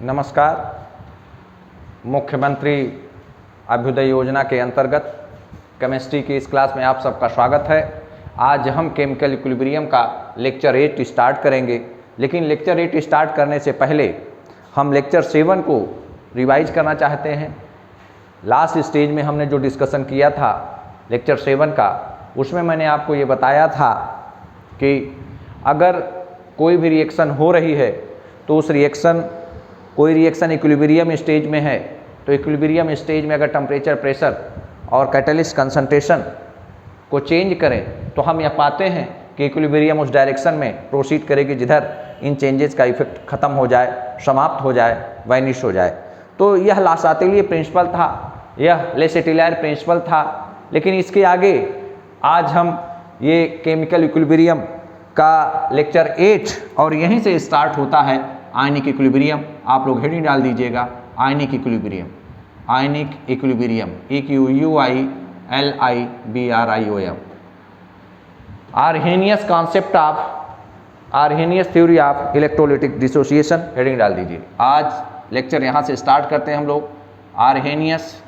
नमस्कार। मुख्यमंत्री अभ्युदय योजना के अंतर्गत केमिस्ट्री की इस क्लास में आप सबका स्वागत है। आज हम केमिकल इक्विलिब्रियम का लेक्चर 8 स्टार्ट करेंगे, लेकिन लेक्चर 8 स्टार्ट करने से पहले हम लेक्चर 7 को रिवाइज करना चाहते हैं। लास्ट स्टेज में हमने जो डिस्कशन किया था लेक्चर 7 का, उसमें मैंने आपको ये बताया था कि अगर कोई भी रिएक्शन हो रही है तो उस कोई रिएक्शन इक्विलिब्रियम स्टेज में है तो इक्विलिब्रियम स्टेज में अगर टेम्परेचर, प्रेशर और कैटलिस्ट कंसंट्रेशन को चेंज करें तो हम यह पाते हैं कि इक्विलिब्रियम उस डायरेक्शन में प्रोसीड करेगी जिधर इन चेंजेस का इफेक्ट खत्म हो जाए, समाप्त हो जाए, वैनिश हो जाए। तो यह लासाटेलियर प्रिंसिपल था, यह लेसेटेलियर प्रिंसिपल था। लेकिन इसके आगे आज हम ये केमिकल इक्विलिब्रियम का लेक्चर 8 और यहीं से स्टार्ट होता है आयनिक इक्विलिब्रियम। आप लोग हेडिंग डाल दीजिएगा ionic equilibrium, ionic equilibrium, EQUILIBRIOM, Arrhenius concept of, Arrhenius theory of electrolytic dissociation, heading डाल दीजिए। आज लेक्चर यहाँ से स्टार्ट करते हैं हम लोग। Arrhenius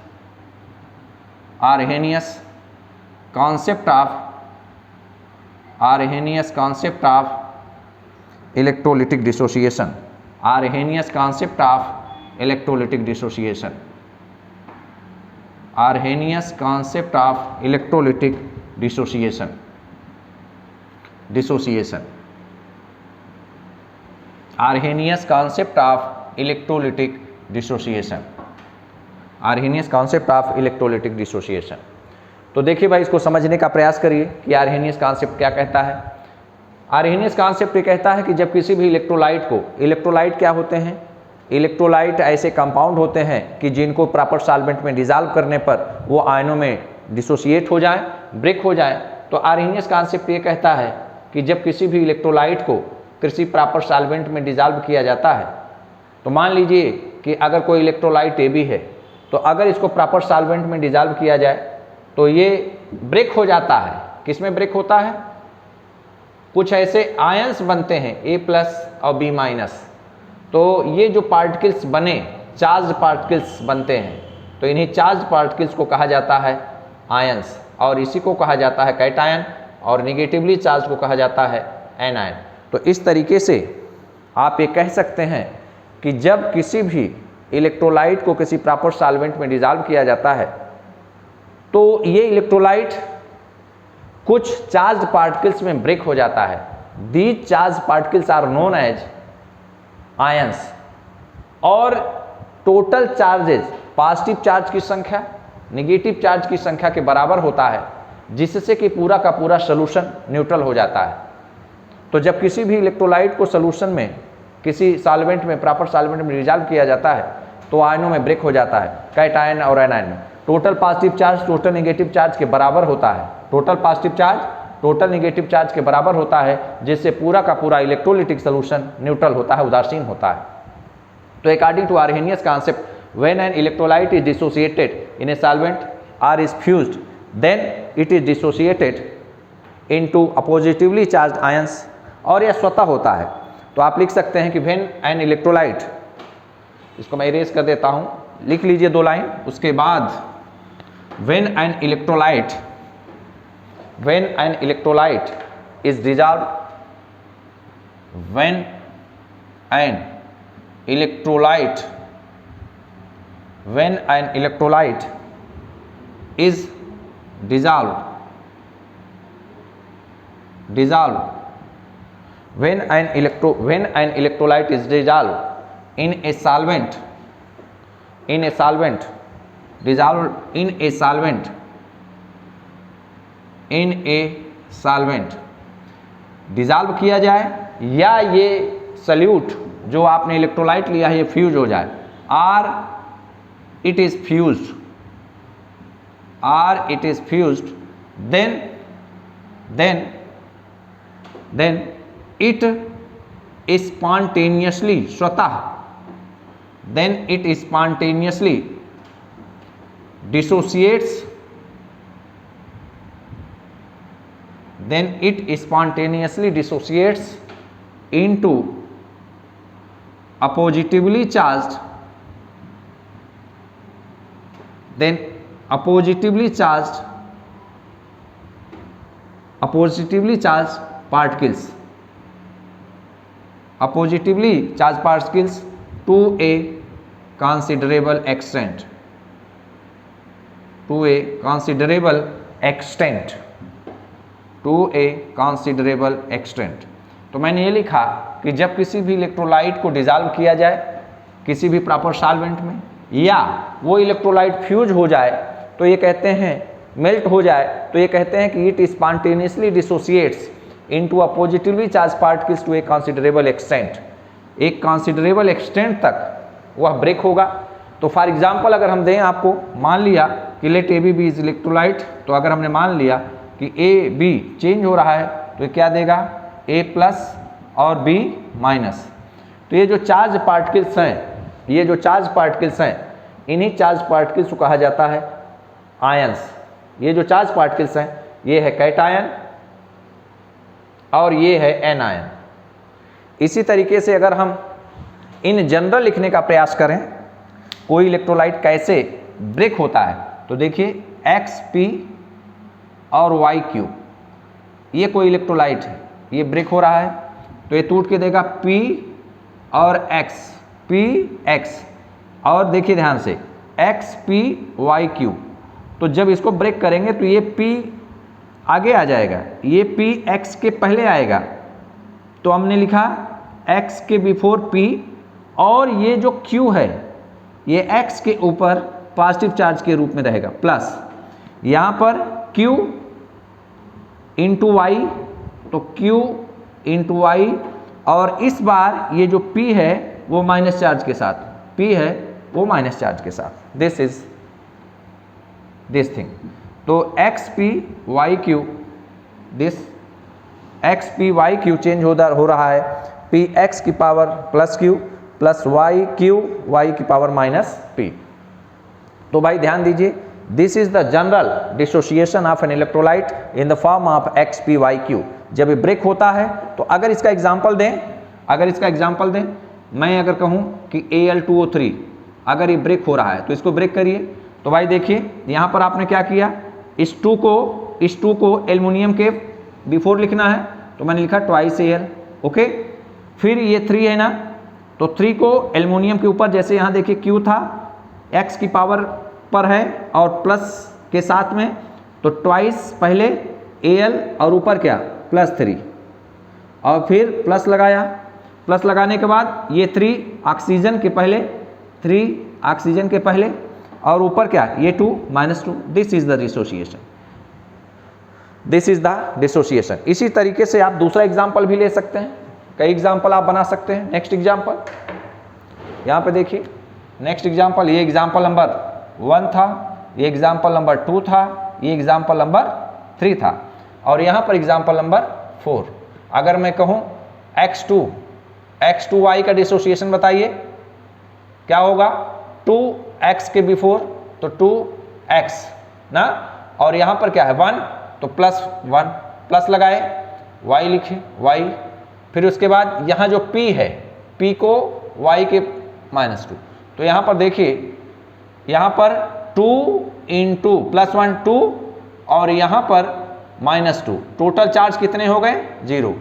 concept of electrolytic dissociation, Arrhenius concept of electrolytic dissociation, Arrhenius concept of electrolytic dissociation, Arrhenius concept of electrolytic dissociation, Arrhenius concept of electrolytic dissociation. तो देखिए भाई, इसको समझने का प्रयास करिए कि आर्हेनियस कॉन्सेप्ट क्या कहता है। आर्हेनियस कॉन्सेप्ट ये कहता है कि जब किसी भी इलेक्ट्रोलाइट को, इलेक्ट्रोलाइट क्या होते हैं? इलेक्ट्रोलाइट ऐसे कंपाउंड होते हैं कि जिनको प्रॉपर सॉल्वेंट में डिसॉल्व करने पर वो आयनों में डिसोसिएट हो जाए, ब्रेक हो जाए। तो आर्हेनियस कॉन्सेप्ट ये कहता है कि जब किसी भी इलेक्ट्रोलाइट को किसी प्रॉपर सॉल्वेंट में डिसॉल्व किया जाता है, तो मान लीजिए कि अगर कोई इलेक्ट्रोलाइट AB है, तो अगर इसको प्रॉपर सॉल्वेंट में डिसॉल्व किया जाए तो ये ब्रेक हो जाता है। किस में ब्रेक होता है? कुछ ऐसे आयंस बनते हैं A+ और B-। तो ये जो पार्टिकल्स बने, चार्ज पार्टिकल्स बनते हैं, तो इन्हीं चार्ज पार्टिकल्स को कहा जाता है आयंस, और इसी को कहा जाता है कैटायन, और निगेटिवली चार्ज को कहा जाता है एनायन। तो इस तरीके से आप ये कह सकते हैं कि जब किसी भी इलेक्ट्रोलाइट को किसी प्रॉपर सॉल्वेंट में डिसॉल्व किया जाता है तो ये इलेक्ट्रोलाइट कुछ चार्ज पार्टिकल्स में ब्रेक हो जाता है। These charge particles are known as ions. और टोटल चार्जेस, पॉजिटिव चार्ज की संख्या नेगेटिव चार्ज की संख्या के बराबर होता है, जिससे कि पूरा का पूरा सोल्यूशन न्यूट्रल हो जाता है। तो जब किसी भी इलेक्ट्रोलाइट को सोल्यूशन में, किसी सॉल्वेंट में, प्रॉपर सॉल्वेंट में डिसॉल्व किया जाता है तो आयनों में ब्रेक हो जाता है, कैटायन और एनायन में। Total positive charge total negative charge के बराबर होता है, total positive charge total negative charge के बराबर होता है, जिससे पूरा का पूरा इलेक्ट्रोलिटिक सोल्यूशन न्यूट्रल होता है, उदासीन होता है। तो according to Arrhenius concept, when an electrolyte is dissociated in a solvent और is fused, then it is dissociated into positively charged ions, और यह स्वतः होता है। तो आप लिख सकते हैं कि व्हेन एन इलेक्ट्रोलाइट, इसको मैं इरेज कर देता हूं, लिख लीजिए 2 लाइन। उसके बाद when an electrolyte is dissolved, when an electrolyte is dissolved, when an electrolyte is dissolved in a solvent, dissolved in a solvent, dissolve किया जाए, या ये सल्यूट जो आपने इलेक्ट्रोलाइट लिया है ये फ्यूज हो जाए, और it is fused, then it spontaneously, स्वतः, then it spontaneously dissociates, into oppositively charged, then oppositively charged particles, oppositively charged particles to a considerable extent, to a considerable extent, to a considerable extent। तो मैंने ये लिखा कि जब किसी भी electrolyte को डिजॉल्व किया जाए किसी भी प्रॉपर सॉल्वेंट में, या वो इलेक्ट्रोलाइट फ्यूज हो जाए तो ये कहते हैं, मेल्ट हो जाए तो ये कहते हैं कि it spontaneously dissociates into a positively charge particles to a considerable extent, एक कंसिडरेबल एक्सटेंट तक वह ब्रेक होगा। तो फॉर एग्जांपल अगर हम दें आपको, मान लिया कि let A B B is electrolyte, तो अगर हमने मान लिया कि ए बी चेंज हो रहा है तो क्या देगा, ए प्लस और बी माइनस। तो ये जो चार्ज पार्टिकल्स हैं, ये जो चार्ज पार्टिकल्स हैं, इन्हीं चार्ज पार्टिकल्स को कहा जाता है आयंस। ये जो चार्ज पार्टिकल्स हैं ये है कैटायन और ये है एनायन। इसी तरीके से अगर हम इन जनरल लिखने का प्रयास करें कोई इलेक्ट्रोलाइट कैसे ब्रेक होता है, तो देखिए एक्स पी और वाई क्यू, ये कोई इलेक्ट्रोलाइट है, ये ब्रेक हो रहा है तो ये टूट के देगा पी और एक्स, पी एक्स, और देखिए ध्यान से एक्स पी वाई क्यू। तो जब इसको ब्रेक करेंगे तो ये पी आगे आ जाएगा, ये पी एक्स के पहले आएगा, तो हमने लिखा एक्स के बिफोर पी, और ये जो क्यू है ये एक्स के ऊपर पॉजिटिव चार्ज के रूप में रहेगा प्लस, यहाँ पर क्यू इंटू वाई, तो क्यू इंटू वाई, और इस बार ये जो पी है वो माइनस चार्ज के साथ, पी है वो माइनस चार्ज के साथ, दिस इज दिस थिंग। तो x p y q, this x p y q change हो रहा है पी एक्स की power plus q plus y q y की पावर माइनस पी। तो भाई ध्यान दीजिए, this is the general dissociation of an electrolyte in the form of x p y q. जब ये ब्रेक होता है तो अगर इसका एग्जाम्पल दें, मैं अगर कहूँ कि Al2O3 अगर ये ब्रेक हो रहा है तो इसको ब्रेक करिए। तो भाई देखिए यहाँ पर आपने क्या किया, इस टू को एल्युमिनियम के बिफोर लिखना है तो मैंने लिखा ट्वाइस Al, ओके। फिर ये 3 है ना, तो 3 को एल्युमिनियम के ऊपर, जैसे यहाँ देखिए Q था x की पावर पर है और प्लस के साथ में, तो ट्वाइस पहले Al और ऊपर क्या +3, और फिर प्लस लगाया, प्लस लगाने के बाद ये 3 ऑक्सीजन के पहले और ऊपर क्या ये 2 -2, this is the dissociation, this is the dissociation. इसी तरीके से आप दूसरा एग्जाम्पल भी ले सकते हैं, कई एग्जाम्पल आप बना सकते हैं। नेक्स्ट एग्जाम्पल यहाँ पे देखिए, नेक्स्ट एग्जाम्पल, ये एग्जाम्पल नंबर 1 था, ये एग्जाम्पल नंबर 2 था, ये एग्जाम्पल नंबर 3 था, और यहाँ पर एग्जाम्पल नंबर 4। अगर मैं कहूँ x2y का डिसोसिएशन बताइए क्या होगा, 2x के बिफोर तो 2x ना, और यहाँ पर क्या है 1 तो +1, प्लस लगाए, y लिखे y, फिर उसके बाद यहाँ जो p है p को y के -2, तो यहाँ पर देखिए यहाँ पर 2 × +1 2 और यहाँ पर -2, टोटल चार्ज कितने हो गए 0।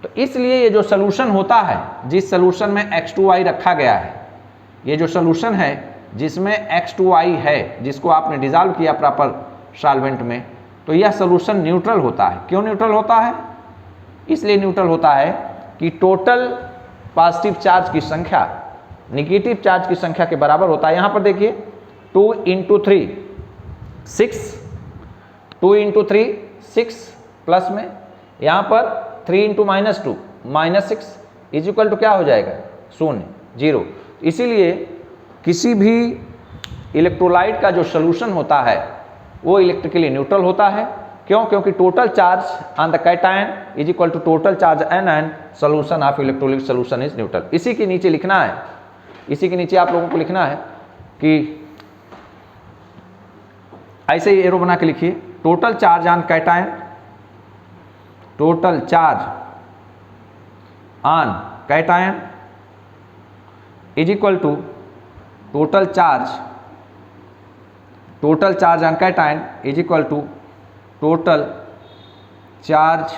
तो इसलिए ये जो सोल्यूशन होता है, जिस सोल्यूशन में X2Y रखा गया है, ये जो सोल्यूशन है जिसमें X2Y है, जिसको आपने डिजॉल्व किया प्रॉपर सॉल्वेंट में, तो यह सोल्यूशन न्यूट्रल होता है। क्यों न्यूट्रल होता है, इसलिए न्यूट्रल होता है कि टोटल पॉजिटिव चार्ज की संख्या नेगेटिव चार्ज की संख्या के बराबर होता है। यहाँ पर देखिए 2 × 3 6, 2 × 3 6 प्लस में, यहाँ पर 3 × -2 -6 इज इक्वल टू क्या हो जाएगा 0 0। इसीलिए किसी भी इलेक्ट्रोलाइट का जो सोल्यूशन होता है वो इलेक्ट्रिकली न्यूट्रल होता है। क्यों, क्योंकि total charge on the cation is equal to total charge anion, solution of electrolyte solution is neutral. इसी के नीचे लिखना है, इसी के नीचे आप लोगों को लिखना है कि ऐसे ही एरो बना के लिखिए, total charge on cation, total charge on cation is equal to total charge on cation is equal to total charge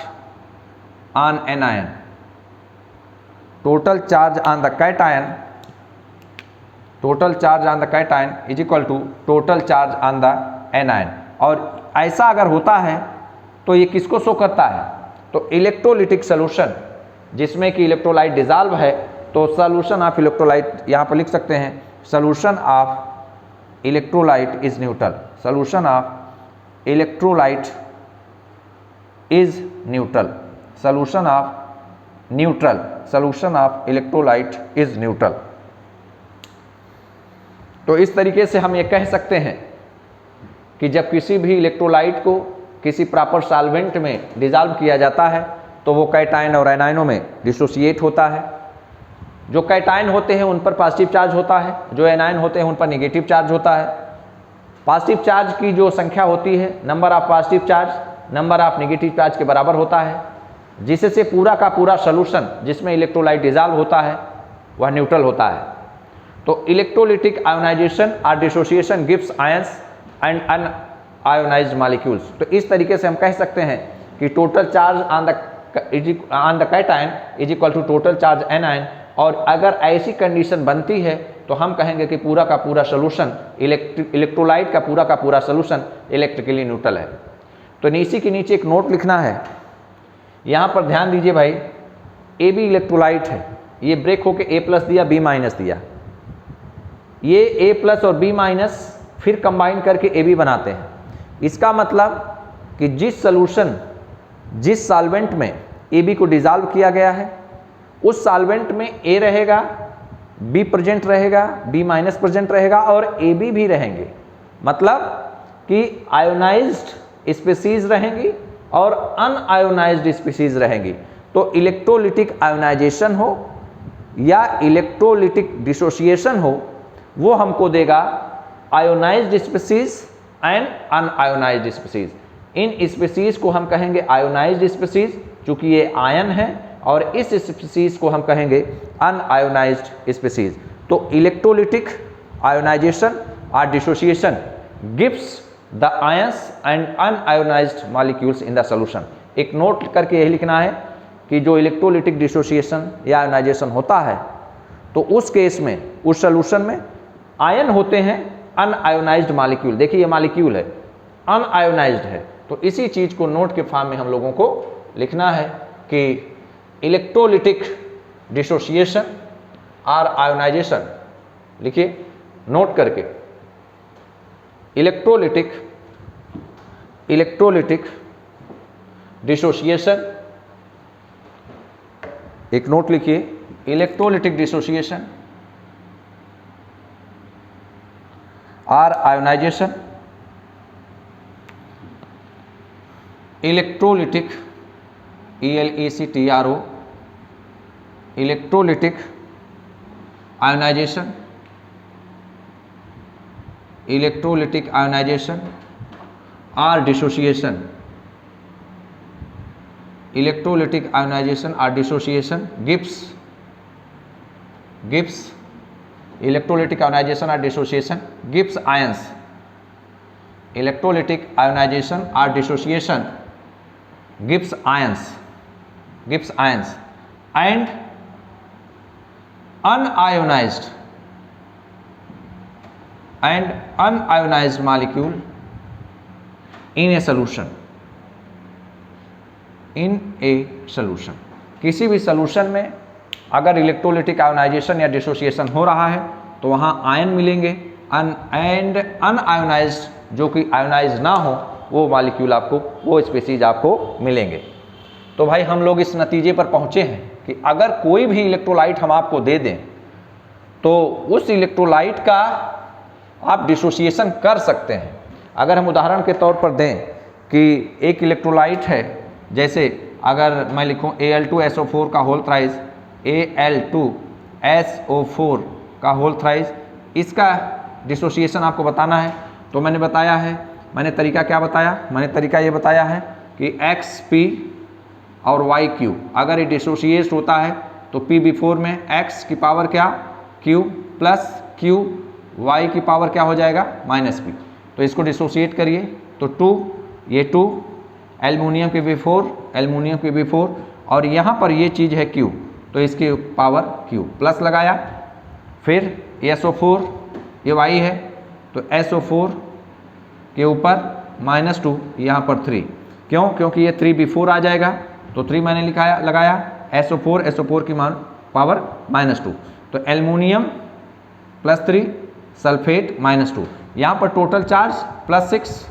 on anion. Total charge on the cation is equal to total charge on the anion. और ऐसा अगर होता है तो ये किसको show करता है? तो इलेक्ट्रोलिटिक सोल्यूशन जिसमें कि इलेक्ट्रोलाइट डिजॉल्व है, तो सोल्यूशन ऑफ इलेक्ट्रोलाइट यहाँ पर लिख सकते हैं, solution of electrolyte is neutral. Solution of electrolyte is neutral. Solution of electrolyte is neutral. तो इस तरीके से हम ये कह सकते हैं कि जब किसी भी इलेक्ट्रोलाइट को किसी प्रॉपर सॉल्वेंट में डिसॉल्व किया जाता है तो वो कैटायन और एनायनों में डिसोसिएट होता है। जो कैटायन होते हैं उन पर पॉजिटिव चार्ज होता है, जो एनायन होते हैं उन पर नेगेटिव चार्ज होता है। पॉजिटिव चार्ज की जो संख्या होती है, number of positive charge number of negative charge के बराबर होता है, जिससे पूरा का पूरा सॉल्यूशन जिसमें इलेक्ट्रोलाइट डिसॉल्व होता है वह न्यूट्रल होता है। तो इलेक्ट्रोलिटिक आयोनाइजेशन और dissociation gives ions and unionized molecules. तो इस तरीके से हम कह सकते हैं कि total charge on the cation is equal to total charge anion. और अगर ऐसी कंडीशन बनती है तो हम कहेंगे कि पूरा का पूरा सॉल्यूशन इलेक्ट्रोलाइट का पूरा सॉल्यूशन इलेक्ट्रिकली न्यूट्रल है। तो इसी के नीचे एक नोट लिखना है, यहाँ पर ध्यान दीजिए भाई, ए बी इलेक्ट्रोलाइट है, ये ब्रेक होके ए प्लस दिया बी माइनस दिया, ये ए प्लस और बी माइनस फिर कंबाइन करके ए बी बनाते हैं। इसका मतलब कि जिस सॉल्वेंट में ए बी को डिसॉल्व किया गया है उस सॉल्वेंट में ए रहेगा, बी प्रेजेंट रहेगा, बी माइनस प्रेजेंट रहेगा और ए बी भी रहेंगे। मतलब कि आयोनाइज्ड स्पीसीज रहेंगी और अनआयोनाइज्ड स्पीसीज रहेंगी। तो इलेक्ट्रोलिटिक आयोनाइजेशन हो या इलेक्ट्रोलिटिक डिसोसिएशन हो, वो हमको देगा ionised species and unionised species. In species को हम कहेंगे आयोनाइज्ड स्पीसीज चूंकि ये आयन है, और इस स्पीसीज को हम कहेंगे अनआयोनाइज्ड स्पीसीज। तो इलेक्ट्रोलिटिक आयोनाइजेशन और dissociation gives the ions and unionized molecules in the solution. एक नोट करके यही लिखना है कि जो इलेक्ट्रोलिटिक डिसोसिएशन या आयोनाइजेशन होता है तो उस केस में उस सॉल्यूशन में आयन होते हैं अनआयोनाइज्ड मॉलिक्यूल। देखिए ये मॉलिक्यूल है, अनआयोनाइज्ड है, तो इसी चीज को नोट के फॉर्म में हम लोगों को लिखना है कि इलेक्ट्रोलिटिक डिसोसिएशन और आयोनाइजेशन, लिखिए नोट करके, इलेक्ट्रोलिटिक डिसोसिएशन, एक नोट लिखिए, इलेक्ट्रोलिटिक डिसोसिएशन और ionisation, electrolytic ELECTRO, electrolytic ionisation, electrolytic ionisation और डिसोसिएशन, इलेक्ट्रोलिटिक आयोनाइजेशन और डिसोसिएशन गिव्स इलेक्ट्रोलिटिक आयोनाइजेशन और dissociation gives ions, electrolytic ionisation और dissociation gives ions and unionized molecule in a solution. किसी भी solution में अगर electrolytic ionisation या dissociation हो रहा है तो वहाँ आयन मिलेंगे, एंड अनआयोनाइज्ड जो कि आयोनाइज ना हो वो मॉलिक्यूल आपको, वो स्पीसीज आपको मिलेंगे। तो भाई हम लोग इस नतीजे पर पहुँचे हैं कि अगर कोई भी इलेक्ट्रोलाइट हम आपको दे दें तो उस इलेक्ट्रोलाइट का आप डिसोसिएशन कर सकते हैं। अगर हम उदाहरण के तौर पर दें कि एक इलेक्ट्रोलाइट है, जैसे अगर मैं लिखूं Al2SO4 का होल थ्राइस, Al2SO4 का होल थ्राइस, इसका डिसोसिएशन आपको बताना है। तो मैंने बताया है, मैंने तरीका क्या बताया, मैंने तरीका ये बताया है कि XP और YQ अगर ये डिसोसिएट होता है तो P बिफोर में X की पावर क्या Q प्लस Q y की पावर क्या हो जाएगा माइनस p। तो इसको डिसोशिएट करिए तो 2, ये 2, एल्युमिनियम के V4, एल्युमिनियम के V4, और यहाँ पर ये चीज़ है Q, तो इसकी पावर Q प्लस लगाया। फिर SO4, ये y है तो SO4 के ऊपर -2, यहाँ पर 3, क्यों? क्योंकि ये 3B4 आ जाएगा तो 3 मैंने लगाया। SO4 की मान पावर -2, तो एल्युमिनियम +3, सल्फेट -2, यहाँ पर टोटल चार्ज +6,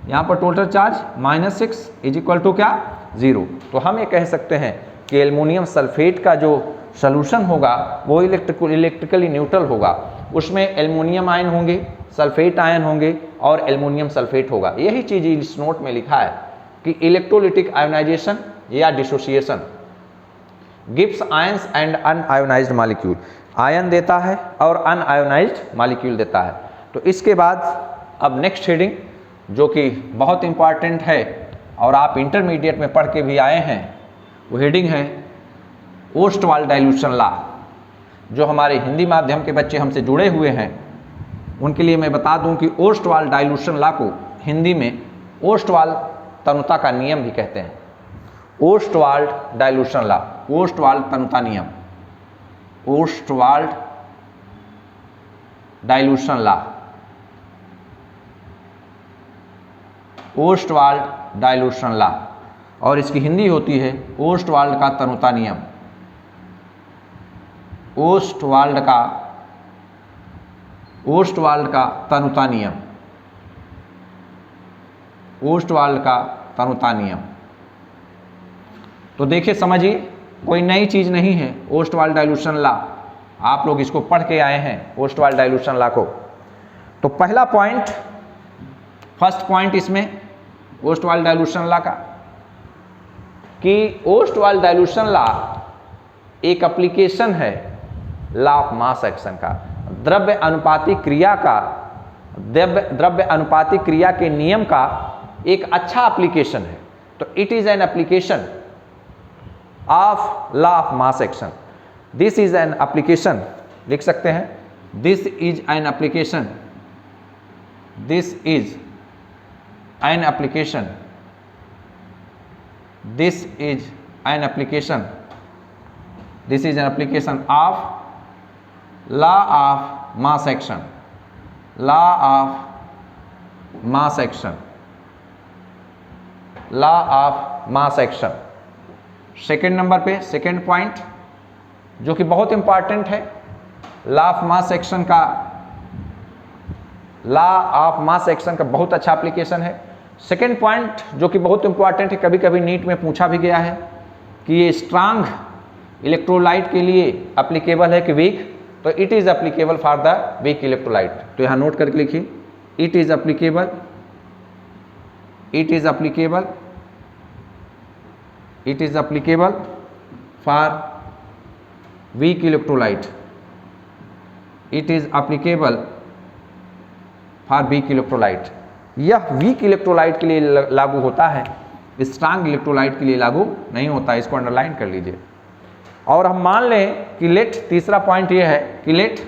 यहाँ पर total charge -6 is equal to क्या 0। तो हम ये कह सकते हैं कि एल्युमिनियम सल्फेट का जो सॉल्यूशन होगा वो इलेक्ट्रिकली न्यूट्रल होगा, उसमें एल्युमिनियम आयन होंगे, सल्फेट आयन होंगे और एल्युमिनियम सल्फेट होगा। यही चीज़ इस नोट में लिखा है कि इलेक्ट्रोलिटिक आयोनाइजेशन या dissociation gives ions and unionised molecule, ion देता है और अनआयोनाइज्ड मॉलिक्यूल देता है। तो इसके बाद अब नेक्स्ट हेडिंग जो कि बहुत इंपॉर्टेंट है और आप इंटरमीडिएट में पढ़ के भी आए हैं, वो हेडिंग है ओस्टवाल्ड डाइल्यूशन लॉ। जो हमारे हिंदी माध्यम के बच्चे हमसे जुड़े हुए हैं उनके लिए मैं बता दूं कि ओस्टवाल्ड डाइल्यूशन लॉ को हिंदी में ओस्टवाल्ड तनुता का नियम भी कहते हैं। ओस्टवाल्ड डाइल्यूशन लॉ, ओस्टवाल्ड तनुता नियम, Ostwald dilution law, Ostwald dilution law, और इसकी हिंदी होती है ओस्टवाल्ड का तनुता नियम। ओस्टवाल्ड का तनुता नियम, ओस्टवाल्ड का तनुता नियम। तो देखिए समझिए, कोई नई चीज़ नहीं है ओस्टवाल्ड डाइल्यूशन लॉ, आप लोग इसको पढ़ के आए हैं ओस्टवाल्ड डाइल्यूशन लॉ को। तो पहला पॉइंट, फर्स्ट पॉइंट इसमें ओस्टवाल्ड डाइल्यूशन लॉ का कि ओस्टवाल्ड डाइल्यूशन लॉ एक एप्लीकेशन है लॉ ऑफ मास एक्शन का, द्रव्य अनुपातिक क्रिया का, द्रव्य अनुपातिक क्रिया के नियम का एक अच्छा एप्लीकेशन है। तो it is an application of law of mass action. This is an application, लिख सकते हैं, this is an application, this is an application, this is an application, this is an application of law of mass action, law of mass action, law of mass action. Second number पे second point जो कि बहुत important है, law of mass action का, law of mass action का बहुत अच्छा application है। सेकेंड पॉइंट जो कि बहुत इंपॉर्टेंट है, कभी कभी नीट में पूछा भी गया है कि ये स्ट्रांग इलेक्ट्रोलाइट के लिए एप्लीकेबल है कि वीक, तो it is applicable for the weak electrolyte. तो यहाँ नोट करके लिखिए, it is applicable, it is applicable, it is applicable for weak electrolyte, it is applicable for weak electrolyte. यह वीक इलेक्ट्रोलाइट के लिए लागू होता है, स्ट्रांग इलेक्ट्रोलाइट के लिए लागू नहीं होता, इसको अंडरलाइन कर लीजिए। और हम मान लें कि लेट, तीसरा पॉइंट यह है कि लेट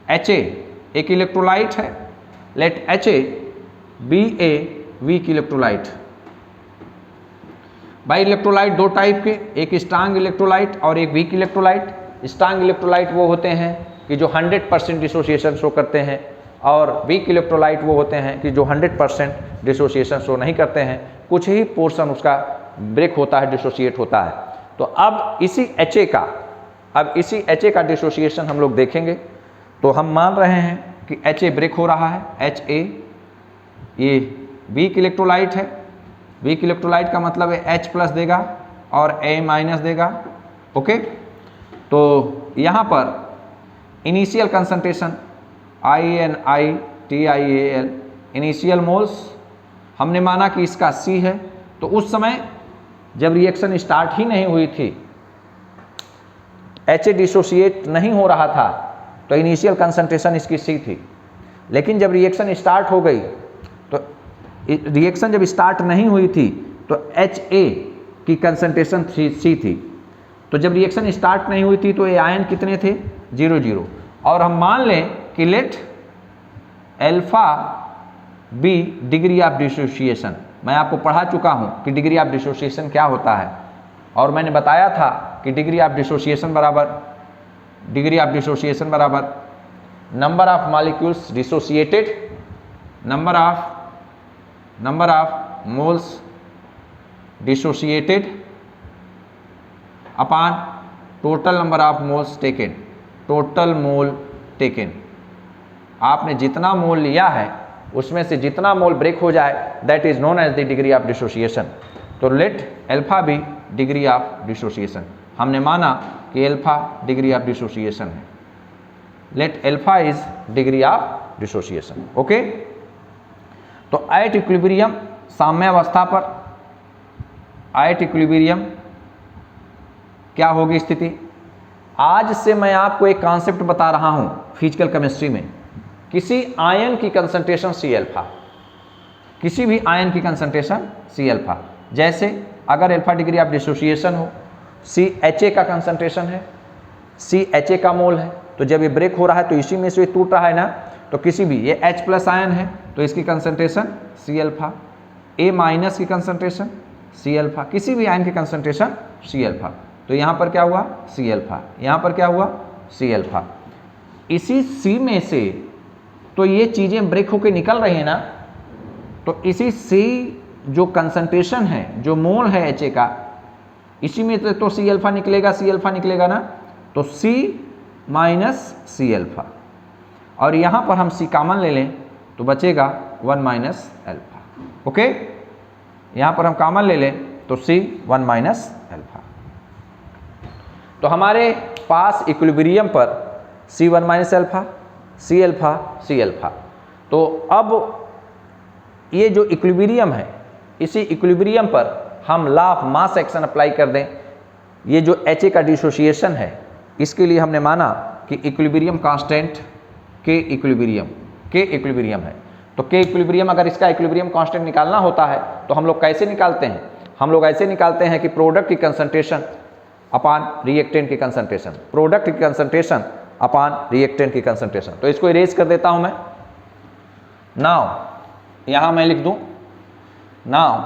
HA एक इलेक्ट्रोलाइट है, let HA be a weak electrolyte. By electrolyte दो टाइप के, एक स्ट्रांग इलेक्ट्रोलाइट और एक वीक इलेक्ट्रोलाइट। स्ट्रांग इलेक्ट्रोलाइट वो होते हैं कि जो 100% डिसोसिएशन शो करते हैं, और वीक इलेक्ट्रोलाइट वो होते हैं कि जो 100% डिसोसिएशन शो नहीं करते हैं, कुछ ही पोर्शन उसका ब्रेक होता है, डिसोसिएट होता है। तो अब इसी HA का डिसोसिएशन हम लोग देखेंगे। तो हम मान रहे हैं कि HA ब्रेक हो रहा है, HA ये वीक इलेक्ट्रोलाइट है, वीक इलेक्ट्रोलाइट का मतलब है H+ देगा और A- देगा, ओके। तो यहाँ पर initial concentration INITIAL, initial moles हमने माना कि इसका C है। तो उस समय जब रिएक्शन स्टार्ट ही नहीं हुई थी, HA डिसोसिएट नहीं हो रहा था, तो इनिशियल कंसंट्रेशन इसकी C थी। लेकिन जब रिएक्शन स्टार्ट हो गई, तो रिएक्शन जब स्टार्ट नहीं हुई थी तो HA की कंसंट्रेशन C थी। तो जब रिएक्शन स्टार्ट नहीं हुई थी तो ये आयन कितने थे, 0 0। और हम मान लें कि let alpha be degree of dissociation. मैं आपको पढ़ा चुका हूँ कि डिग्री ऑफ डिसोसिएशन क्या होता है, और मैंने बताया था कि डिग्री ऑफ डिसोसिएशन बराबर number of molecules dissociated, number of moles dissociated upon total number of moles taken, total mole taken. आपने जितना मोल लिया है उसमें से जितना मोल ब्रेक हो जाए that is known as the degree of dissociation. तो let alpha be degree of dissociation. हमने माना कि अल्फा डिग्री ऑफ डिसोसिएशन है, let alpha is degree of dissociation. Okay, तो एट इक्विलिब्रियम साम्यावस्था पर, एट इक्विलिब्रियम क्या होगी स्थिति। आज से मैं आपको एक कॉन्सेप्ट बता रहा हूं फिजिकल केमिस्ट्री में, किसी आयन की कंसंट्रेशन सी अल्फा, किसी भी आयन की कंसंट्रेशन सी अल्फा। जैसे अगर अल्फा डिग्री ऑफ डिसोसिएशन हो, सी एच ए का कंसंट्रेशन है, सी एच ए का मोल है, तो जब ये ब्रेक हो रहा है तो इसी में से टूट रहा है ना, तो किसी भी ये H प्लस आयन है तो इसकी कंसंट्रेशन सी अल्फा, ए माइनस की कंसंट्रेशन सी अल्फा, किसी भी आयन की कंसंट्रेशन सी अल्फा। तो यहाँ पर क्या हुआ, सी अल्फा, यहाँ पर क्या हुआ, सी अल्फा। इसी सी में से तो ये चीज़ें ब्रेक होकर निकल रही हैं ना, तो इसी सी जो कंसंट्रेशन है, जो मोल है एच ए का, इसी में तो सी अल्फा निकलेगा, सी अल्फा निकलेगा ना, तो सी माइनस सी अल्फा, और यहाँ पर हम सी कॉमन ले लें तो बचेगा 1 माइनस अल्फा। ओके, यहाँ पर हम कॉमन ले लें तो सी 1 माइनस अल्फा। तो हमारे पास इक्विलिब्रियम पर C1 minus alpha, C alpha, C alpha. तो अब ये जो इक्विलिब्रियम है, इसी इक्विलिब्रियम पर हम law of mass action apply कर दें। ये जो एच ए का डिसोसिएशन है, इसके लिए हमने माना कि इक्विलिब्रियम कांस्टेंट के इक्विलिब्रियम है। तो के इक्विलिब्रियम, अगर इसका इक्विलिब्रियम कांस्टेंट निकालना होता है तो हम लोग कैसे निकालते हैं, हम लोग ऐसे निकालते हैं कि प्रोडक्ट की कंसंट्रेशन अपॉन रिएक्टेंट की कंसंट्रेशन, प्रोडक्ट की कंसंट्रेशन अपॉन रिएक्टेंट की कंसंट्रेशन। तो इसको इरेज कर देता हूं मैं। नाउ यहां मैं लिख दूं, now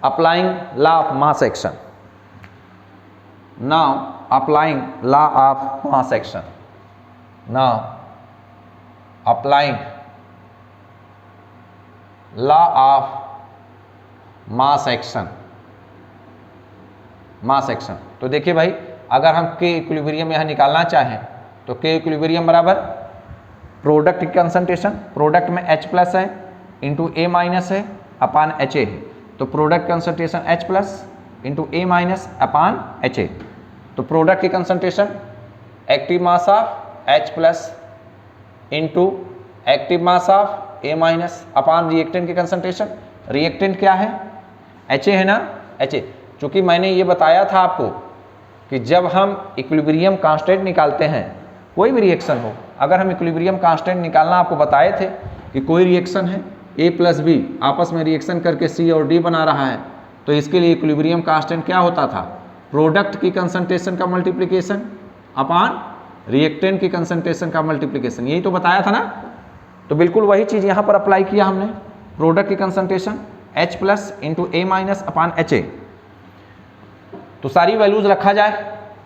applying law of mass action, now applying law of mass action, now applying law of mass action, mass action. तो देखिए भाई, अगर हम के इक्विलिब्रियम यहाँ निकालना चाहें तो के इक्विलिब्रियम बराबर प्रोडक्ट की कंसंट्रेशन, प्रोडक्ट में H प्लस है इंटू ए माइनस है अपान एच ए है, तो product concentration H plus into A minus upon H A. तो प्रोडक्ट की concentration active mass of H plus into active mass of A minus upon reactant की concentration. Reactant क्या है, H A है ना, एच ए। चूँकि मैंने ये बताया था आपको कि जब हम इक्विलिब्रियम कांस्टेंट निकालते हैं, कोई भी रिएक्शन हो, अगर हम इक्विलिब्रियम कांस्टेंट निकालना आपको बताए थे कि कोई रिएक्शन है ए प्लस बी आपस में रिएक्शन करके सी और डी बना रहा है, तो इसके लिए इक्विलिब्रियम कांस्टेंट क्या होता था, प्रोडक्ट की कंसंट्रेशन का मल्टीप्लिकेशन अपान रिएक्टेंट की कंसंट्रेशन का मल्टीप्लिकेशन। यही तो बताया था ना। तो बिल्कुल वही चीज़ यहाँ पर अप्लाई किया हमने, प्रोडक्ट की concentration H plus into A minus upon H A. तो सारी वैल्यूज रखा जाए,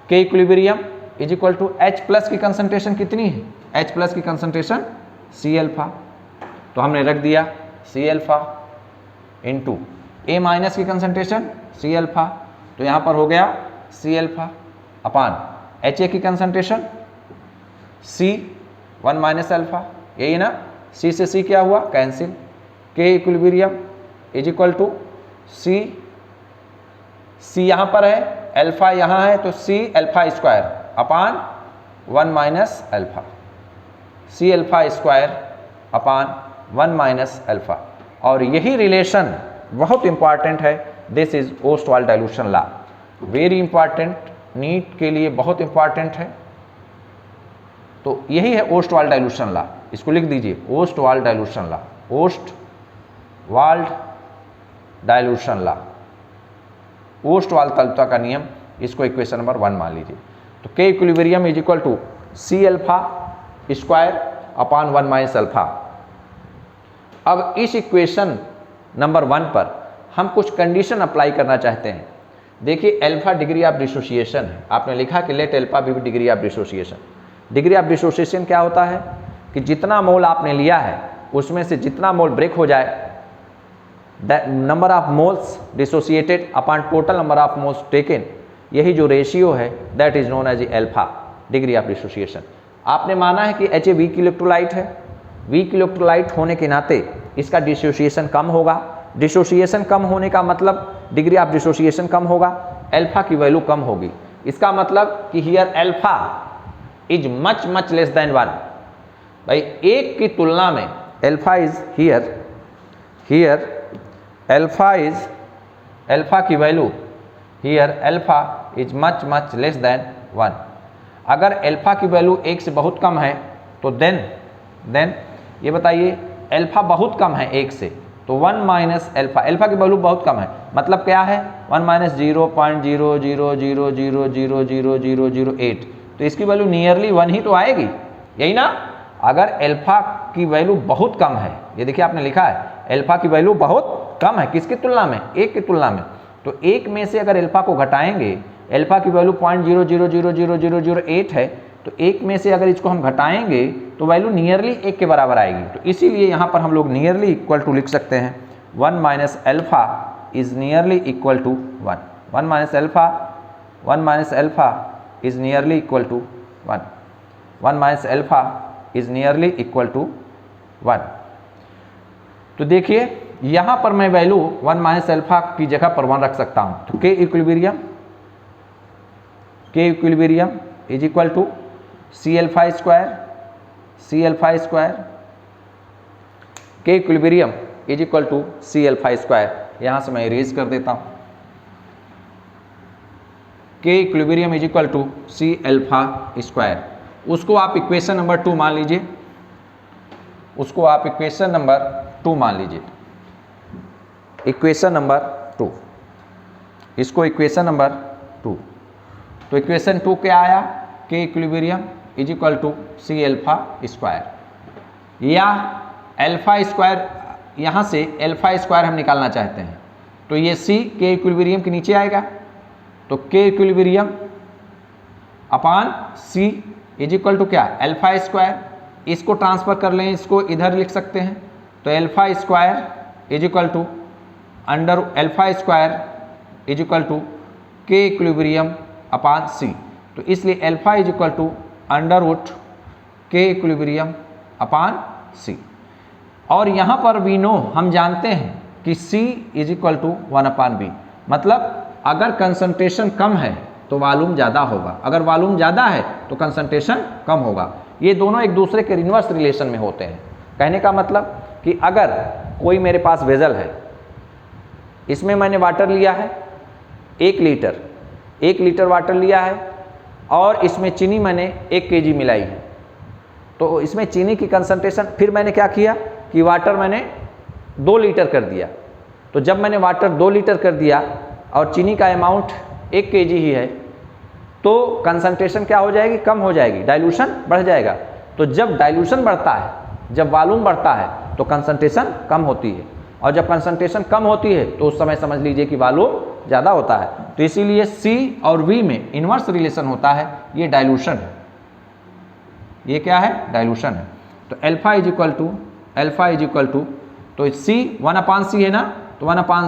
K equilibrium is equal to H plus की कंसंट्रेशन कितनी है, H प्लस की कंसंट्रेशन सी अल्फा, तो हमने रख दिया C alpha into A minus की कंसंट्रेशन सी अल्फा, तो यहाँ पर हो गया सी अल्फा अपान एच ए की कंसंट्रेशन सी 1 माइनस अल्फा, यही ना, सी से सी क्या हुआ, cancel. K equilibrium is equal to C यहाँ पर है, अल्फा यहाँ है, तो C alpha square upon 1 minus alpha, C alpha square upon 1 minus alpha. और यही रिलेशन बहुत इंपॉर्टेंट है, this is Ostwald dilution law, very important, NEET के लिए बहुत इंपॉर्टेंट है। तो यही है ओस्टवाल्ड डाइल्यूशन लॉ, इसको लिख दीजिए, Ostwald dilution law, Ostwald dilution law, Ostwald तत्व का नियम इसको इक्वेशन नंबर 1 मान लीजिए। तो K equilibrium is equal to C alpha square upon 1 minus alpha. अब इस इक्वेशन नंबर 1 पर हम कुछ कंडीशन अप्लाई करना चाहते हैं। देखिए अल्फा डिग्री ऑफ डिसोसिएशन है, आपने लिखा कि let alpha be degree of dissociation. Degree of dissociation क्या होता है कि जितना मोल आपने लिया है उसमें से जितना मोल ब्रेक हो जाए, number of moles dissociated upon total number of moles taken, यही जो रेशियो है that is known as alpha degree of dissociation. आपने माना है कि एच ए वीक इलेक्ट्रोलाइट है, वीक इलेक्ट्रोलाइट होने के नाते इसका डिसोसिएशन कम होगा। डिसोसिएशन कम होने का मतलब डिग्री ऑफ डिसोसिएशन कम होगा, अल्फा की वैल्यू कम होगी। इसका मतलब कि here alpha is much much less than 1। भाई एक की तुलना में अल्फा इज हियर अल्फा की value here alpha is much much less than 1। अगर अल्फा की वैल्यू 1 से बहुत कम है तो देन ये बताइए अल्फा बहुत कम है 1 से, तो 1 माइनस अल्फा की वैल्यू बहुत कम है, मतलब क्या है 1 माइनस 0.000000008, तो इसकी वैल्यू नियरली 1 ही तो आएगी, यही ना। अगर अल्फा की वैल्यू बहुत कम है, ये देखिए आपने लिखा है अल्फा की वैल्यू बहुत कम है, किसकी तुलना में, 1 की तुलना में, तो 1 में से अगर अल्फा को घटाएंगे, अल्फा की वैल्यू 0.0000008 है, तो 1 में से अगर इसको हम घटाएंगे तो वैल्यू नियरली 1 के बराबर आएगी। तो इसीलिए यहाँ पर हम लोग नियरली इक्वल टू लिख सकते हैं 1 minus alpha is nearly equal to 1। 1 minus alpha is nearly equal to 1। 1 minus alpha is nearly equal to 1। तो देखिए यहाँ पर मैं वैल्यू 1 माइनस अल्फा की जगह पर 1 रख सकता हूँ। तो K equilibrium is equal to C alpha square K equilibrium is equal to C alpha square. यहाँ से मैं इरेज कर देता हूँ, K equilibrium is equal to C alpha square. उसको आप इक्वेशन नंबर 2 मान लीजिए, इक्वेशन नंबर 2 मान लीजिए, इक्वेशन नंबर 2, इसको इक्वेशन नंबर 2। तो इक्वेशन 2 क्या आया, K equilibrium is equal to C alpha square, या अल्फा स्क्वायर, यहाँ से अल्फा स्क्वायर हम निकालना चाहते हैं, तो ये सी के इक्विलिब्रियम के नीचे आएगा, तो K equilibrium upon C is equal to क्या, अल्फा स्क्वायर। इसको ट्रांसफर कर लें, इसको इधर लिख सकते हैं, तो alpha square is equal to under alpha square is equal to K equilibrium upon C. तो इसलिए alpha is equal to under root K equilibrium upon C. और यहाँ पर वी नो, हम जानते हैं कि C is equal to 1 upon V, मतलब अगर कंसंट्रेशन कम है तो वॉल्यूम ज़्यादा होगा, अगर वॉल्यूम ज़्यादा है तो कंसंट्रेशन कम होगा। ये दोनों एक दूसरे के इनवर्स रिलेशन में होते हैं। कहने का मतलब कि अगर कोई मेरे पास वेजल है, इसमें मैंने वाटर लिया है 1 लीटर वाटर लिया है, और इसमें चीनी मैंने 1 kg मिलाई है, तो इसमें चीनी की कंसंट्रेशन, फिर मैंने क्या किया कि वाटर मैंने 2 लीटर कर दिया, तो जब मैंने वाटर 2 लीटर कर दिया और चीनी का अमाउंट 1 kg ही है, तो कंसंट्रेशन क्या हो जाएगी, कम हो जाएगी, डाइल्यूशन बढ़ जाएगा। तो जब डाइल्यूशन बढ़ता है, जब वॉल्यूम बढ़ता है तो कंसंट्रेशन कम होती है, और जब कंसंट्रेशन कम होती है तो उस समय समझ लीजिए कि वॉल्यूम ज़्यादा होता है। तो इसीलिए C और V में इन्वर्स रिलेशन होता है, ये डाइल्यूशन है, ये क्या है, डाइल्यूशन है। तो अल्फा इज इक्वल टू, तो C 1 अपान सी है ना, तो 1 upon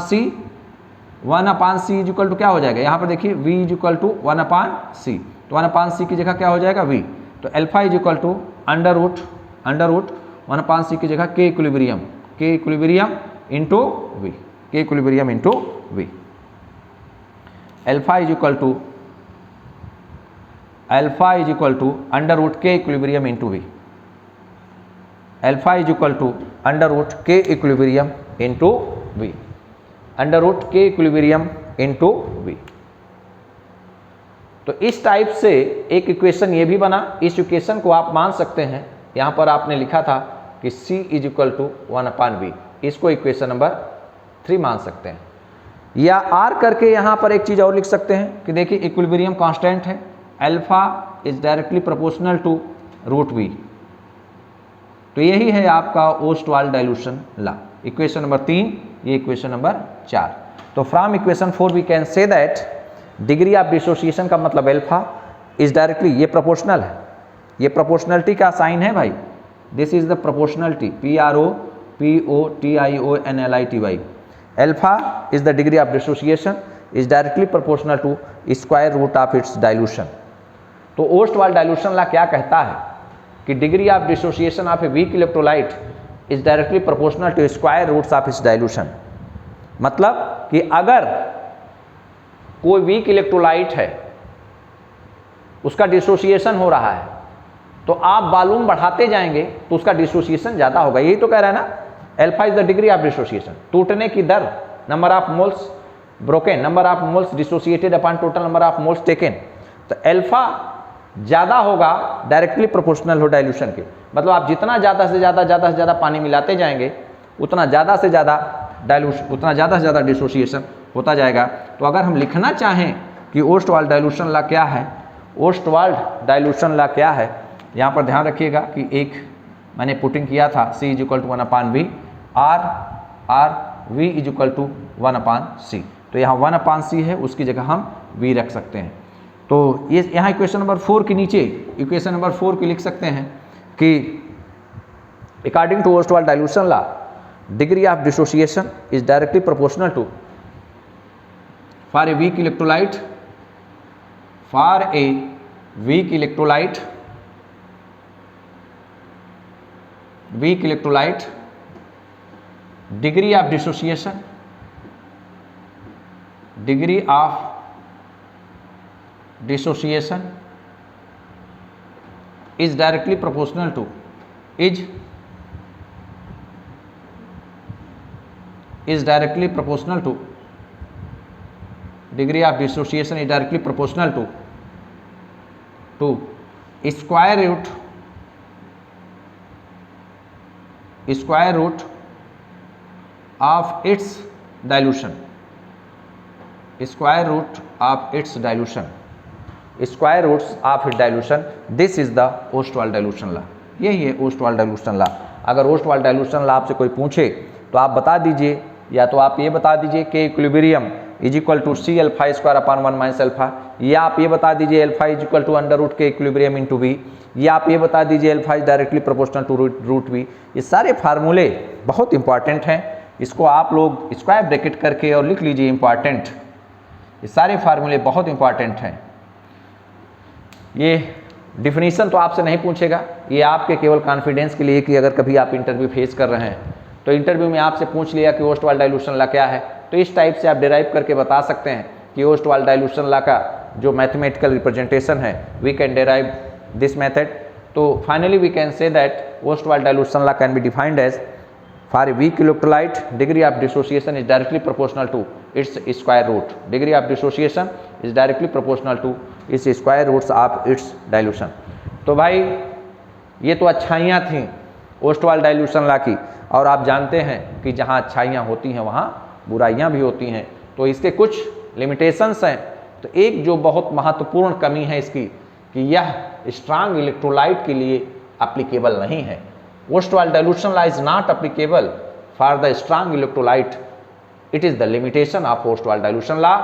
C is equal to क्या हो जाएगा, यहाँ पर देखिए V is equal to 1 upon C, तो 1 अपान सी की जगह क्या हो जाएगा, V। तो alpha is equal to under root 1 upon C की जगह K equilibrium into V, K equilibrium into V। Alpha is equal to under root K equilibrium into V, alpha is equal to under root K equilibrium into V, under root K equilibrium into V। तो इस type से एक equation ये भी बना, इस equation को आप मान सकते हैं, यहाँ पर आपने लिखा था कि C is equal to 1 upon V, इसको इक्वेशन नंबर 3 मान सकते हैं। या आर करके यहाँ पर एक चीज़ और लिख सकते हैं कि देखिए इक्विलिब्रियम कांस्टेंट है, alpha is directly proportional to root V. तो यही है आपका Ostwald dilution law. Equation number 3, ये इक्वेशन नंबर 4। तो from equation 4 we can say that degree of dissociation का मतलब अल्फा इज डायरेक्टली, ये प्रोपोर्शनल है, ये प्रोपोर्शनलिटी का साइन है भाई, this is the proportionality, PROPOTIONLITY। Alpha is the degree of dissociation is directly proportional to square root of its dilution. तो Ostwald dilution law क्या कहता है कि degree of dissociation of a weak electrolyte is directly proportional to square roots of its dilution. मतलब कि अगर कोई week electrolyte है, उसका डिसोसिएशन हो रहा है, तो आप वॉल्यूम बढ़ाते जाएंगे तो उसका डिसोसिएशन ज़्यादा होगा। यही तो कह रहा है ना, alpha is the degree of dissociation, टूटने की दर, number of moles broken, number of moles dissociated upon total number of moles taken. तो अल्फा ज़्यादा होगा डायरेक्टली प्रोपोर्शनल हो डाइल्यूशन के। मतलब आप जितना ज़्यादा से ज़्यादा पानी मिलाते जाएंगे, उतना ज़्यादा से ज़्यादा डाइल्यूशन, उतना ज़्यादा से ज़्यादा डिसोसिएशन होता जाएगा। तो अगर हम लिखना चाहें कि ओस्टवाल्ड डाइल्यूशन लॉ क्या है, ओस्टवाल्ड डाइल्यूशन लॉ क्या है, यहाँ पर ध्यान रखिएगा कि एक मैंने पुटिंग किया था C = 1/V, R V = 1/C। तो यहाँ 1/C है, उसकी जगह हम V रख सकते हैं। तो ये यहाँ इक्वेशन नंबर 4 के नीचे इक्वेशन नंबर 4 की लिख सकते हैं कि according to Ostwald dilution law degree of dissociation is directly proportional to for a weak electrolyte, for a weak electrolyte, weak electrolyte degree of dissociation, degree of dissociation is directly proportional to is directly proportional to degree of dissociation is directly proportional to square root of its dilution, square root of its dilution, square roots of its dilution, this is the Ostwald dilution law. यही है Ostwald dilution law. अगर Ostwald dilution law आपसे कोई पूछे तो आप बता दीजिए, या तो आप ये बता दीजिए कि equilibrium is equal to C alpha square upon 1 minus alpha, या आप ये बता दीजिए alpha is equal to under root K equilibrium into V, या आप ये बता दीजिए alpha is directly proportional to root V। ये सारे फार्मूले बहुत इंपॉर्टेंट हैं, इसको आप लोग स्क्वायर ब्रैकेट करके और लिख लीजिए इंपॉर्टेंट। ये सारे फार्मूले बहुत इंपॉर्टेंट हैं। ये डिफिनीशन तो आपसे नहीं पूछेगा, ये आपके केवल कॉन्फिडेंस के लिए कि अगर कभी आप इंटरव्यू फेस कर रहे हैं तो इंटरव्यू में आपसे पूछ लिया कि ओस्टवाल्ड डाइल्यूशन लॉ क्या है, तो इस टाइप से आप डिराइव करके बता सकते हैं कि ओस्टवाल्ड डाइल्यूशन लॉ का जो मैथमेटिकल रिप्रेजेंटेशन है, we can derive this method. तो finally we can say that Ostwald dilution law can be defined as for a weak electrolyte degree of dissociation is directly proportional to its square root, degree of dissociation is directly proportional to its square roots of its dilution. तो भाई ये तो अच्छाइयाँ थीं Ostwald dilution law की, और आप जानते हैं कि जहाँ अच्छाइयाँ होती हैं वहाँ बुराइयाँ भी होती हैं। तो इसके कुछ लिमिटेशंस हैं। तो एक जो बहुत महत्वपूर्ण कमी है इसकी कि यह स्ट्रांग इलेक्ट्रोलाइट के लिए एप्लीकेबल नहीं है। Ostwald dilution law is not applicable for the strong electrolyte, it is the limitation of Ostwald dilution law.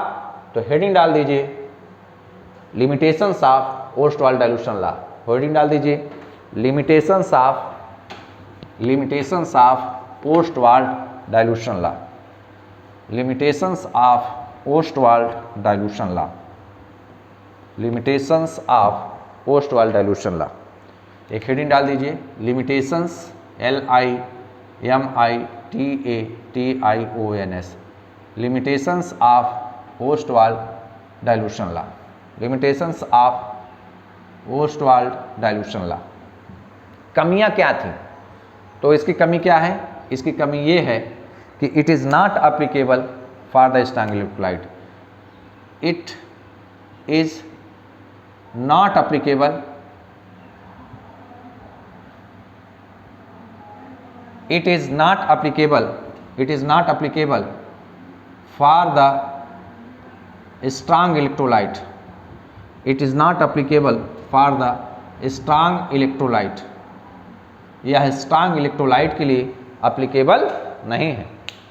तो हेडिंग डाल दीजिए limitations of Ostwald dilution law, heading डाल दीजिए limitations of Ostwald dilution law, limitations of Ostwald dilution law, limitations of Ostwald dilution law. एक heading डाल दीजिए limitations, LIMITATIONS, limitations of Ostwald dilution law, limitations of Ostwald dilution law. कमियां क्या थी? तो इसकी कमी क्या है? इसकी कमी ये है कि it is not applicable for the strong electrolyte, it is not applicable, it is not applicable for the strong electrolyte, it is not applicable for the strong electrolyte, यह स्ट्रांग इलेक्ट्रोलाइट के लिए अप्लीकेबल नहीं है।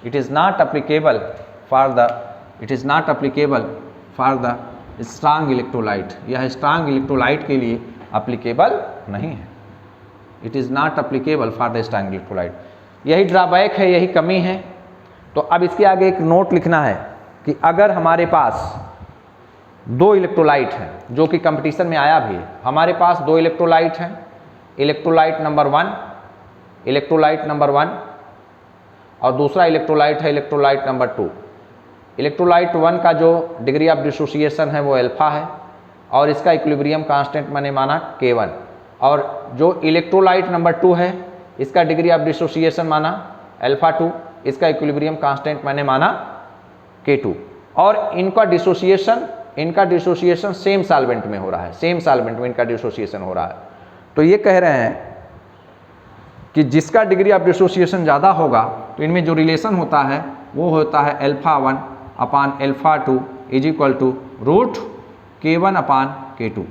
It is not applicable for the strong electrolyte, यह strong electrolyte के लिए applicable नहीं है। It is not applicable for the strong electrolyte, यही ड्रॉबैक है, यही कमी है। तो अब इसके आगे एक नोट लिखना है कि अगर हमारे पास दो इलेक्ट्रोलाइट हैं, जो कि कंपटीशन में आया भी है, हमारे पास दो इलेक्ट्रोलाइट हैं, इलेक्ट्रोलाइट नंबर 1 और दूसरा इलेक्ट्रोलाइट है इलेक्ट्रोलाइट नंबर 2। इलेक्ट्रोलाइट 1 का जो डिग्री ऑफ डिसोसिएशन है वो अल्फा है और इसका इक्विलिब्रियम कांस्टेंट मैंने माना K1, और जो इलेक्ट्रोलाइट नंबर 2 है इसका डिग्री ऑफ डिसोसिएशन माना अल्फा 2, इसका इक्विलिब्रियम कांस्टेंट मैंने माना K2, और इनका डिसोसिएशन सेम सॉल्वेंट में हो रहा है, सेम सॉल्वेंट में इनका डिसोसिएशन हो रहा है। तो ये कह रहे हैं कि जिसका डिग्री ऑफ डिसोसिएशन ज़्यादा होगा तो इनमें जो रिलेशन होता है वो होता है alpha 1 upon alpha 2 is equal to root K1 upon K2।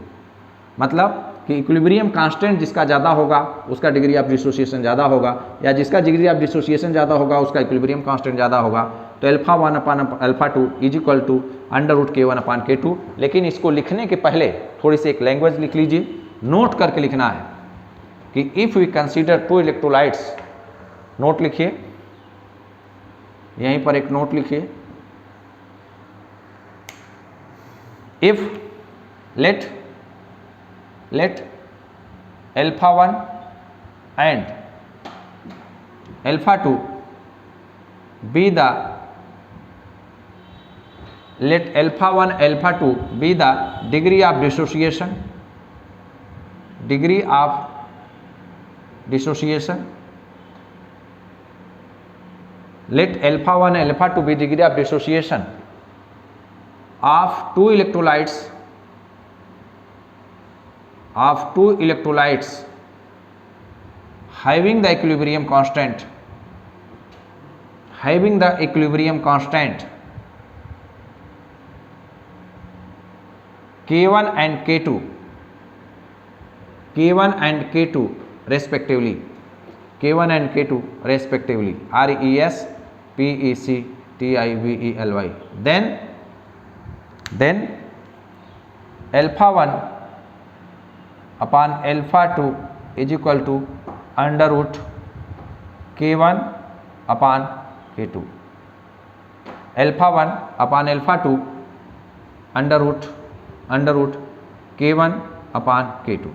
मतलब कि इक्विलिब्रियम कांस्टेंट जिसका ज़्यादा होगा उसका डिग्री ऑफ डिसोसिएशन ज़्यादा होगा, या जिसका डिग्री ऑफ डिसोसिएशन ज़्यादा होगा उसका इक्विलिब्रियम कांस्टेंट ज़्यादा होगा। तो alpha 1 upon alpha 2 is equal to under root K1 upon K2। लेकिन इसको लिखने के पहले थोड़ी सी एक लैंग्वेज लिख लीजिए, नोट करके लिखना है कि if we consider two electrolytes, note लिखिए, यहीं पर एक नोट लिखिए, if let alpha 1 and alpha 2 be the let alpha 1 alpha 2 be the degree of dissociation let alpha 1 alpha 2 be degree of dissociation of two electrolytes having the equilibrium constant K1 and K2 respectively, RESPECTIVELY, then alpha 1 upon alpha 2 is equal to under root K1 upon K2, alpha 1 upon alpha 2 under root K1 upon K2।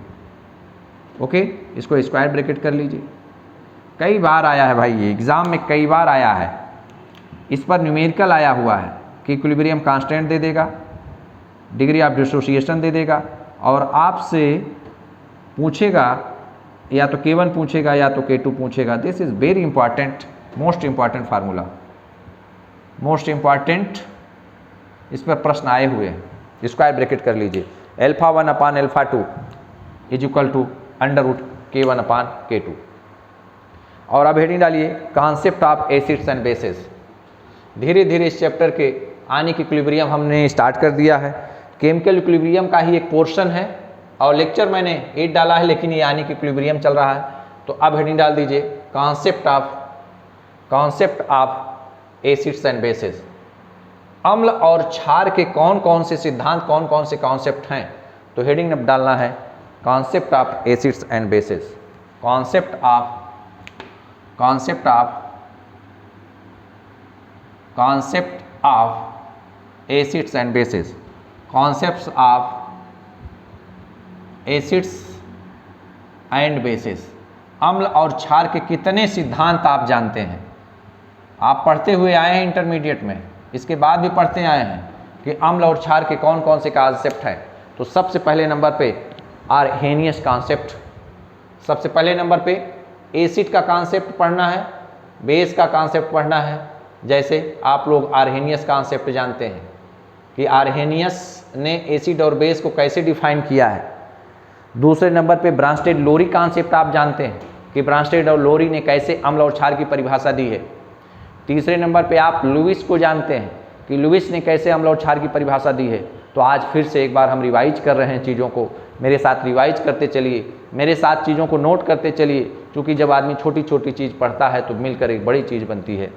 Okay, इसको square bracket कर लीजिए। कई बार आया है भाई, ये exam में कई बार आया है, इस पर न्यूमेरिकल आया हुआ है कि इक्विलिब्रियम कांस्टेंट दे देगा, डिग्री ऑफ डिसोसिएशन दे देगा, और आपसे पूछेगा या तो K1 पूछेगा या तो K2 पूछेगा। This is very important, most important formula, most important, इस पर प्रश्न आए हुए हैं। स्क्वायर ब्रैकेट कर लीजिए, alpha 1 upon alpha 2 is equal to under root K1 upon K2। और अब हेडिंग डालिए concept of acids and bases. धीरे धीरे इस चैप्टर के आयनिक इक्विलिब्रियम हमने स्टार्ट कर दिया है, केमिकल इक्विलिब्रियम का ही एक पोर्शन है, और लेक्चर मैंने 8 डाला है लेकिन ये आयनिक इक्विलिब्रियम चल रहा है। तो अब हेडिंग डाल दीजिए concept of acids and basis. अम्ल और क्षार के कौन कौन से सिद्धांत, कौन कौन से कॉन्सेप्ट हैं, तो हेडिंग अब डालना है concept of acids and basis. Concept of acids and basis, concepts of acids and basis. अम्ल और क्षार के कितने सिद्धांत आप जानते हैं? आप पढ़ते हुए आए हैं इंटरमीडिएट में, इसके बाद भी पढ़ते आए हैं कि अम्ल और क्षार के कौन कौन से कॉन्सेप्ट हैं। तो सबसे पहले नंबर पे आर्हेनियस कॉन्सेप्ट, सबसे पहले नंबर पे एसिड का कॉन्सेप्ट पढ़ना है, बेस का कॉन्सेप्ट पढ़ना है। जैसे आप लोग आर्हेनियस कॉन्सेप्ट जानते हैं कि आर्हेनियस ने एसिड और बेस को कैसे डिफाइन किया है। दूसरे नंबर पे ब्रांस्टेड लोरी कॉन्सेप्ट आप जानते हैं कि ब्रांस्टेड और लोरी ने कैसे अम्ल और क्षार की परिभाषा दी है। तीसरे नंबर पे आप लुईस को जानते हैं कि लुईस ने कैसे अम्ल और क्षार की परिभाषा दी है। तो आज फिर से एक बार हम रिवाइज कर रहे हैं चीज़ों को, मेरे साथ रिवाइज करते चलिए, मेरे साथ चीज़ों को नोट करते चलिए, क्योंकि जब आदमी छोटी छोटी चीज़ पढ़ता है तो मिलकर एक बड़ी चीज़ बनती है।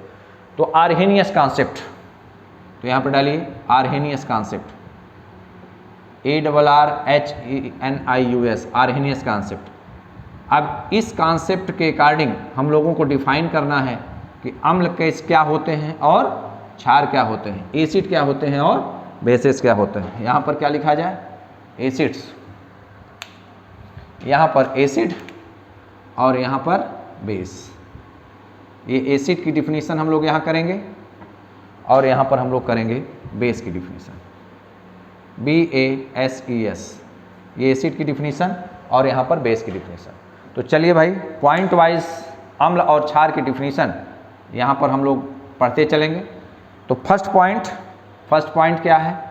तो आर्हेनियस कॉन्सेप्ट, तो यहाँ पर डालिए Arrhenius concept, ARRHENIUS, Arrhenius concept. अब इस कॉन्सेप्ट के अकॉर्डिंग हम लोगों को डिफाइन करना है कि अम्ल कैसे क्या होते हैं और क्षार क्या होते हैं, एसिड क्या होते हैं और बेसिस क्या होते हैं। यहाँ पर क्या लिखा जाए, एसिड्स, यहाँ पर एसिड और यहाँ पर बेस। ये एसिड की डिफिनीशन हम लोग यहाँ करेंगे और यहाँ पर हम लोग करेंगे बेस की डिफिनीशन, BASES, ये एसिड की डिफिनीशन और यहाँ पर बेस की डिफिनीशन। तो चलिए भाई पॉइंट वाइज अम्ल और क्षार की डिफिनीशन यहाँ पर हम लोग पढ़ते चलेंगे। तो फर्स्ट पॉइंट क्या है,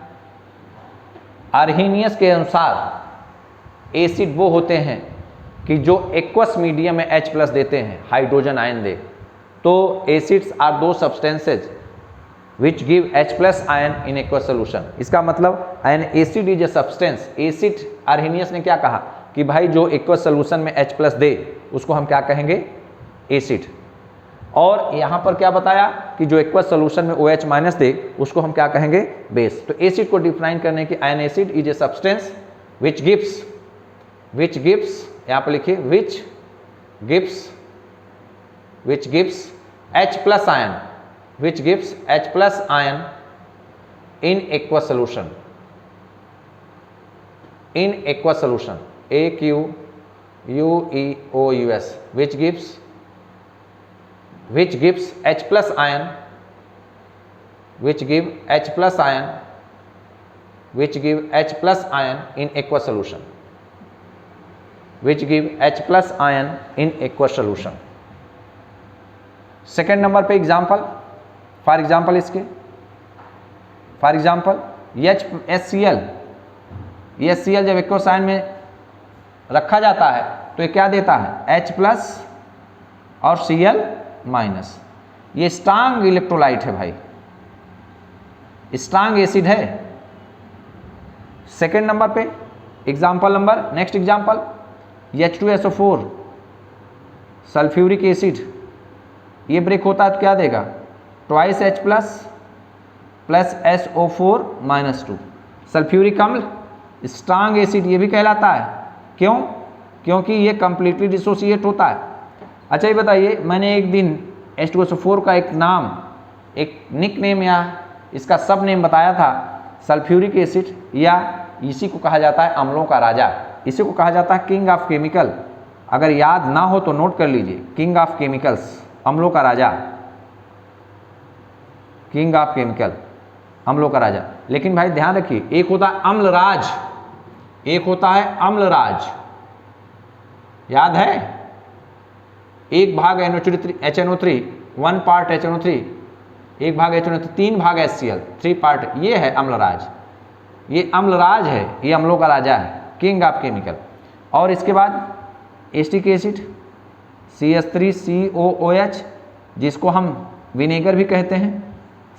आर्हेनियस के अनुसार एसिड वो होते हैं कि जो एक्वस मीडियम में H+ देते हैं, हाइड्रोजन आयन दे। तो एसिड्स आर दो substances which give H+ ion in aqueous solution. इसका मतलब N acid is a substance. Acid Arrhenius ने क्या कहा कि भाई जो एक्वस सोल्यूशन में H+ दे उसको हम क्या कहेंगे, एसिड। और यहाँ पर क्या बताया कि जो एक्वस सोल्यूशन में OH- दे उसको हम क्या कहेंगे, बेस। तो एसिड को डिफाइन करने की N acid is a substance which gives, यहाँ पर लिखिए which gives H+ ion, which gives H+ ion in aqueous solution, AQUEOUS, which gives H+ ion, which give H+ ion in aqueous solution, second number पे example, for example HCl जब aqueous ion में रखा जाता है तो ये क्या देता है, H+ और Cl-। ये स्ट्रांग इलेक्ट्रोलाइट है भाई, स्ट्रांग एसिड है। सेकेंड नंबर पे next example H2SO4 sulphuric acid, ये ब्रेक होता है तो क्या देगा, 2H+ प्लस SO4-2। सल्फ्यूरिक अम्ल स्ट्रांग एसिड ये भी कहलाता है, क्यों, क्योंकि ये कंप्लीटली डिसोसिएट होता है। अच्छा ये बताइए, मैंने एक दिन H2SO4 का एक नाम, एक निक नेम या इसका सब नेम बताया था, सल्फ्यूरिक एसिड, या इसी को कहा जाता है अम्लों का राजा, इसी को कहा जाता है किंग ऑफ केमिकल। अगर याद ना हो तो नोट कर लीजिए, किंग ऑफ केमिकल्स, अम्लों का राजा, किंग ऑफ केमिकल, अम्लों का राजा। लेकिन भाई ध्यान रखिए, एक होता है अम्लराज, एक होता है अम्लराज, याद है, एक भाग HNO3, 1 पार्ट HNO3, एक भाग HNO3, 3 भाग HCl, 3 पार्ट, ये है अम्लराज, ये अम्लराज है, ये अम्लों का राजा है, किंग ऑफ केमिकल। और इसके बाद एसिटिक एसिड CH3COOH, जिसको हम विनेगर भी कहते हैं,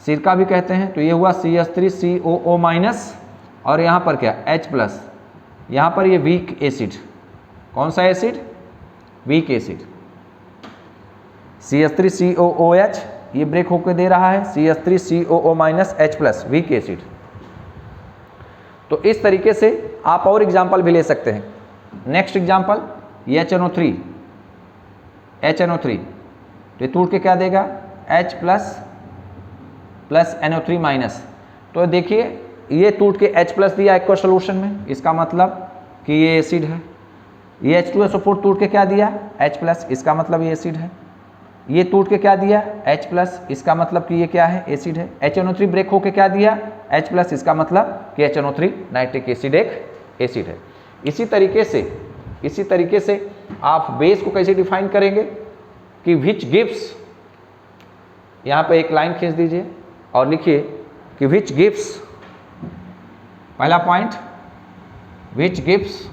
सिरका भी कहते हैं, तो ये हुआ CH3COO-, और यहाँ पर क्या H+, यहाँ पर ये वीक एसिड, कौन सा एसिड, वीक एसिड, CH3COOH, ये ब्रेक होकर दे रहा है CH3COO- H+, वीक एसिड। तो इस तरीके से आप और एग्जाम्पल भी ले सकते हैं। नेक्स्ट एग्जाम्पल HNO3, तो ये टूट के क्या देगा, H+ प्लस NO3-। तो देखिए ये टूट के H+ दिया एक्वस सोल्यूशन में, इसका मतलब कि ये एसिड है। ये H2SO4 टूट के क्या दिया, H+, इसका मतलब ये एसिड है। ये टूट के क्या दिया, H+, इसका मतलब कि ये क्या है, एसिड है। HNO3 ब्रेक होके क्या दिया, H+, इसका मतलब कि HNO3 नाइट्रिक एसिड एक एसिड है। इसी तरीके से आप बेस को कैसे डिफाइन करेंगे कि विच गिव्स, यहाँ पे एक लाइन खींच दीजिए और लिखिए कि विच गिव्स, पहला point, which gives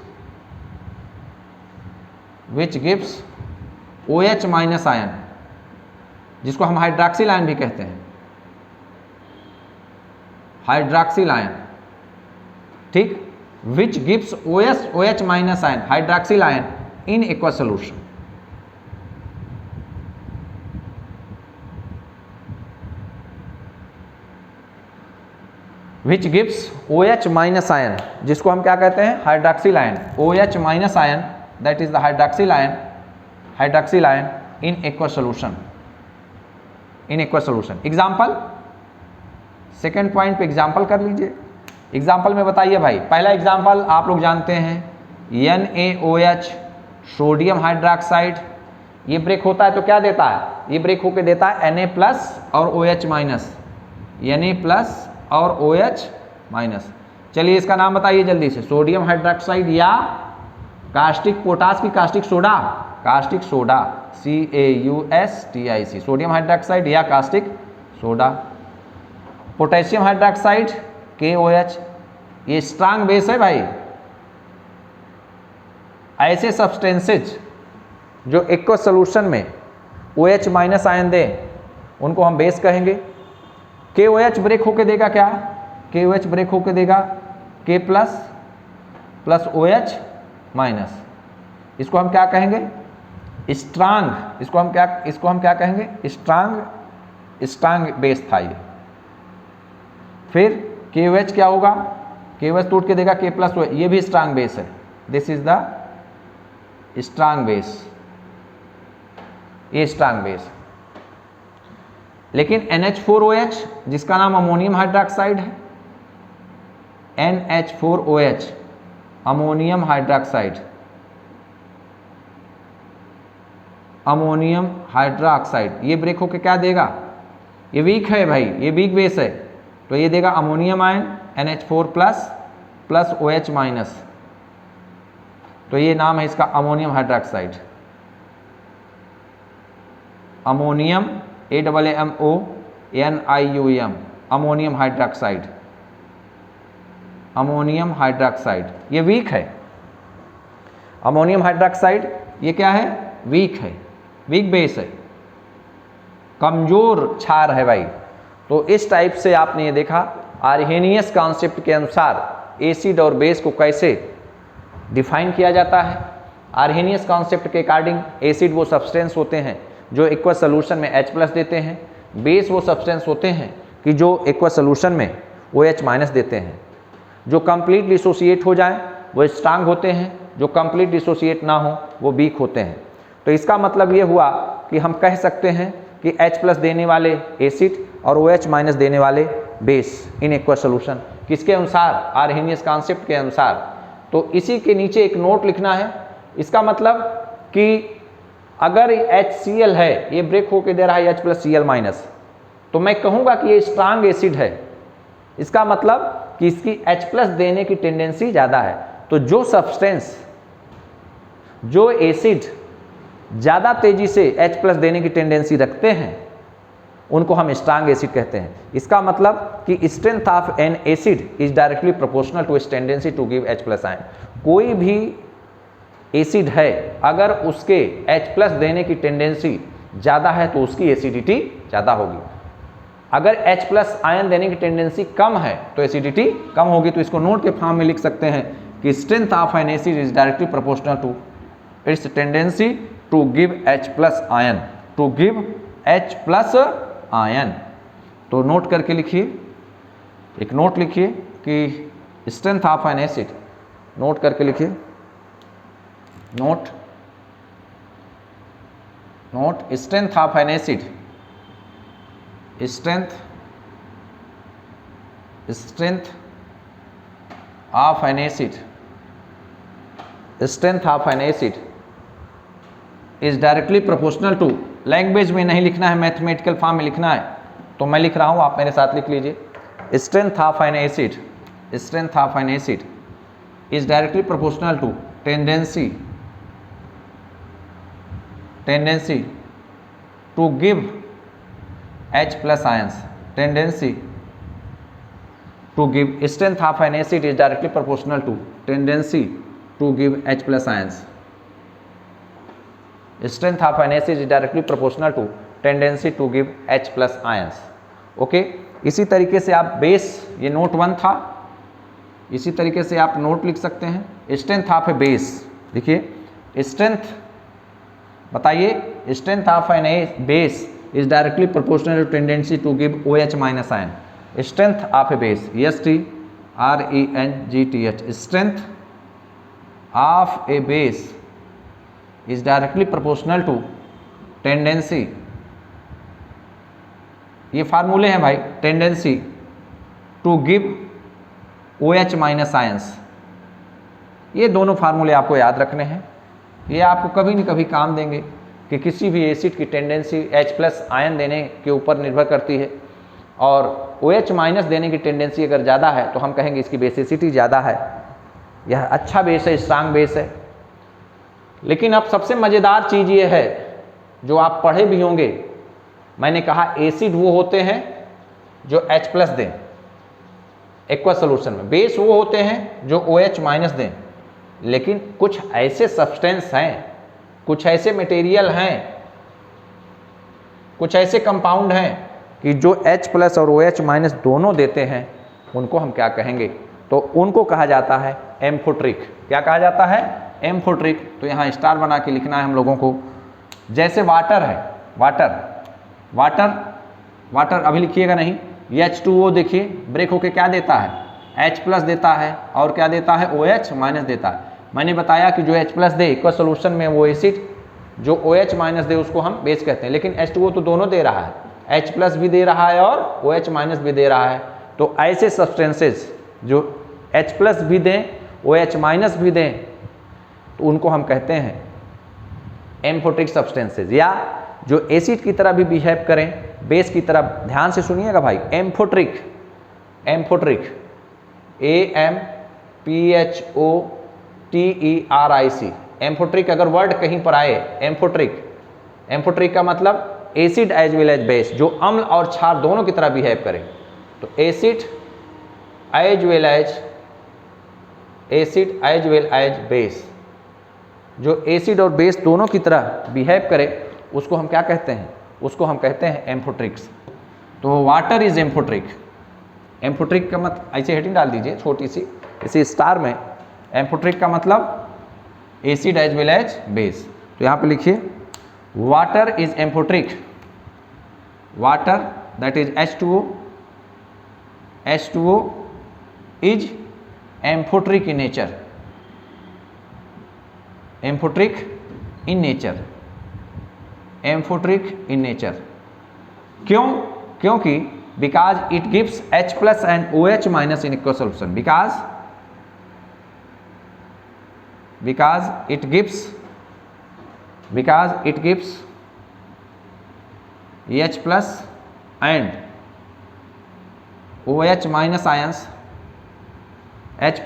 OH- ion, जिसको हम हाइड्रॉक्सिल आयन भी कहते हैं, हाइड्रॉक्सिल आयन, ठीक, which gives OH minus ion, hydroxyl ion in aqua solution. Which gives OH minus ion, जिसको हम क्या कहते हैं, hydroxyl ion, OH minus ion, that is the hydroxyl ion in aqua solution, in aqua solution. Example, second point पे example कर लीजिए। Example में बताइए भाई, पहला एग्जाम्पल आप लोग जानते हैं, NaOH सोडियम हाइड्रोक्साइड, ये ब्रेक होता है तो क्या देता है, ये ब्रेक होके देता है Na प्लस और OH माइनस, Na प्लस और OH माइनस। चलिए इसका नाम बताइए जल्दी से, सोडियम हाइड्रोक्साइड या कास्टिक पोटास की caustic soda, caustic soda, CaUSTic, sodium hydroxide या caustic soda. Potassium hydroxide KOH, ये स्ट्रांग बेस है भाई। ऐसे सब्सटेंसेज जो एक्वा सोल्यूशन में OH माइनस आयन दे उनको हम बेस कहेंगे। KOH ब्रेक होके देगा क्या, KOH ब्रेक होके देगा K प्लस OH माइनस, इसको हम क्या कहेंगे, स्ट्रांग, इसको हम क्या कहेंगे, स्ट्रांग बेस था ये। फिर KOH क्या होगा, KOH टूट के देगा K प्लस OH, ये भी स्ट्रांग बेस है, this is the strong base, ये स्ट्रांग बेस। लेकिन NH4OH जिसका नाम अमोनियम हाइड्रोक्साइड है, NH4OH ammonium hydroxide, ammonium hydroxide, ये ब्रेक होके क्या देगा, ये वीक है भाई, ये वीक बेस है, तो ये देगा ammonium ion NH4 plus OH minus, तो ये नाम है इसका ammonium hydroxide, ammonium AMMONIUM, ammonium hydroxide, ammonium hydroxide, ये वीक है। अमोनियम हाइड्रोक्साइड ये क्या है, वीक है, वीक बेस है, कमजोर क्षार है भाई। तो इस टाइप से आपने ये देखा आर्हेनियस कॉन्सेप्ट के अनुसार एसिड और बेस को कैसे डिफाइन किया जाता है। आर्हेनियस कॉन्सेप्ट के अकॉर्डिंग एसिड वो सब्सटेंस होते हैं जो एक्वा सोल्यूशन में H प्लस देते हैं, बेस वो सब्सटेंस होते हैं कि जो एक्वा सोल्यूशन में OH माइनस देते हैं। जो कंप्लीट डिसोसिएट हो जाए वो स्ट्रांग होते हैं, जो कंप्लीट डिसोसिएट ना हो वो वीक होते हैं। तो इसका मतलब ये हुआ कि हम कह सकते हैं कि H प्लस देने वाले एसिड और OH माइनस देने वाले बेस इन एक्वा सोल्यूशन, किसके अनुसार, आर्हेनियस कॉन्सेप्ट के अनुसार। तो इसी के नीचे एक नोट लिखना है, इसका मतलब कि अगर HCl है, ये ब्रेक होके दे रहा है H प्लस Cl माइनस, तो मैं कहूँगा कि ये स्ट्रांग एसिड है, इसका मतलब कि इसकी H प्लस देने की टेंडेंसी ज़्यादा है। तो जो सब्सटेंस, जो एसिड ज़्यादा तेजी से H प्लस देने की टेंडेंसी रखते हैं उनको हम स्ट्रांग एसिड कहते हैं। इसका मतलब कि strength of an acid is directly proportional to its tendency to give H plus ion. कोई भी एसिड है अगर उसके H प्लस देने की टेंडेंसी ज़्यादा है तो उसकी एसिडिटी ज़्यादा होगी। अगर H प्लस आयन देने की टेंडेंसी कम है तो एसिडिटी कम होगी। तो इसको नोट के फॉर्म में लिख सकते हैं कि strength of an acid is directly proportional to its tendency to give H plus ion, to give H plus ion. तो नोट करके लिखिए, एक नोट लिखिए कि strength of an acid, note करके लिखिए, note strength of an acid, strength of an acid, strength of an acid is directly proportional to, language में नहीं लिखना है, मैथमेटिकल फॉर्म में लिखना है, तो मैं लिख रहा हूं, आप मेरे साथ लिख लीजिए। Strength of an acid, strength of an acid is directly proportional to tendency to give H plus ions, tendency to give, strength of an acid is directly proportional to tendency to give H plus ions. Strength of an acid is directly proportional to tendency to give H plus ions. Okay, इसी तरीके से आप base, ये note 1 था, इसी तरीके से आप नोट लिख सकते हैं। स्ट्रेंथ ऑफ ए बेस, देखिए स्ट्रेंथ, बताइए strength of an a base is directly proportional to tendency to give OH minus ion. Strength of a base, STRENGTH, strength of a base is directly proportional to tendency, ये फार्मूले हैं भाई, tendency to give OH minus ions. ये दोनों फार्मूले आपको याद रखने हैं, ये आपको कभी न कभी काम देंगे कि किसी भी एसिड की टेंडेंसी H+ आयन देने के ऊपर निर्भर करती है, और OH माइनस देने की टेंडेंसी अगर ज़्यादा है तो हम कहेंगे इसकी बेसिसिटी ज़्यादा है, यह अच्छा बेस है, स्ट्रांग बेस है। लेकिन अब सबसे मज़ेदार चीज़ ये है जो आप पढ़े भी होंगे, मैंने कहा एसिड वो होते हैं जो H+ दें एक्वा सोल्यूशन में, बेस वो होते हैं जो OH माइनस दें। लेकिन कुछ ऐसे सब्सटेंस हैं, कुछ ऐसे मटेरियल हैं, कुछ ऐसे कंपाउंड हैं कि जो H+ और OH माइनस दोनों देते हैं, उनको हम क्या कहेंगे? तो उनको कहा जाता है एम्फोट्रिक। क्या कहा जाता है? एम्फोट्रिक। तो यहाँ स्टार बना के लिखना है हम लोगों को। जैसे वाटर है, वाटर अभी लिखिएगा नहीं, H2O देखिए ब्रेक होके क्या देता है? H+ देता है, और क्या देता है? OH माइनस देता है। मैंने बताया कि जो H+ दे एक्वा सोल्यूशन में वो एसिड, जो OH माइनस दे उसको हम बेस कहते हैं। लेकिन H2O तो दोनों दे रहा है, H+ भी दे रहा है और OH माइनस भी दे रहा है। तो ऐसे सब्सटेंसेस जो H+ भी दें, OH माइनस भी दें, तो उनको हम कहते हैं एम्फोट्रिक सब्सटेंसेस, या जो एसिड की तरह भी बिहेव करें, बेस की तरह। ध्यान से सुनिएगा भाई, एम्फोट्रिक, AMPHOTERIC, एम्फोट्रिक अगर वर्ड कहीं पर आए, एम्फोट्रिक का मतलब acid as well as base, जो अम्ल और क्षार दोनों की तरह बिहेव करे। तो acid as well as base, जो एसिड और बेस दोनों की तरह बिहेव करे, उसको हम क्या कहते हैं? उसको हम कहते हैं एम्फोट्रिक्स। तो वाटर इज एम्फोट्रिक। एम्फोट्रिक का मतलब, ऐसे हेडिंग डाल दीजिए छोटी सी, इसी स्टार में, एम्फोट्रिक का मतलब acid as well as base. तो यहाँ पे लिखिए water is amphoteric, water that is H2O is amphoteric in nature, amphoteric in nature, amphoteric in nature. क्यों? क्योंकि because it gives H+ and OH minus in aqua solution, because it gives H+ and OH minus ions, H+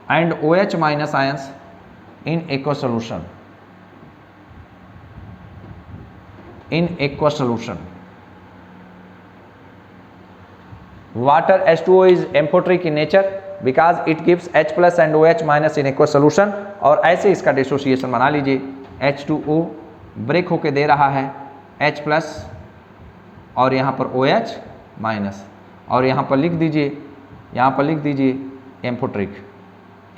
and OH minus ions in aqua solution, Water H2O is amphoteric in nature because it gives H+ and OH minus in aqueous solution। और ऐसे इसका dissociation बना लीजिए, H2O break होके दे रहा है H+ और यहाँ पर OH माइनस, और यहाँ पर लिख दीजिए amphoteric,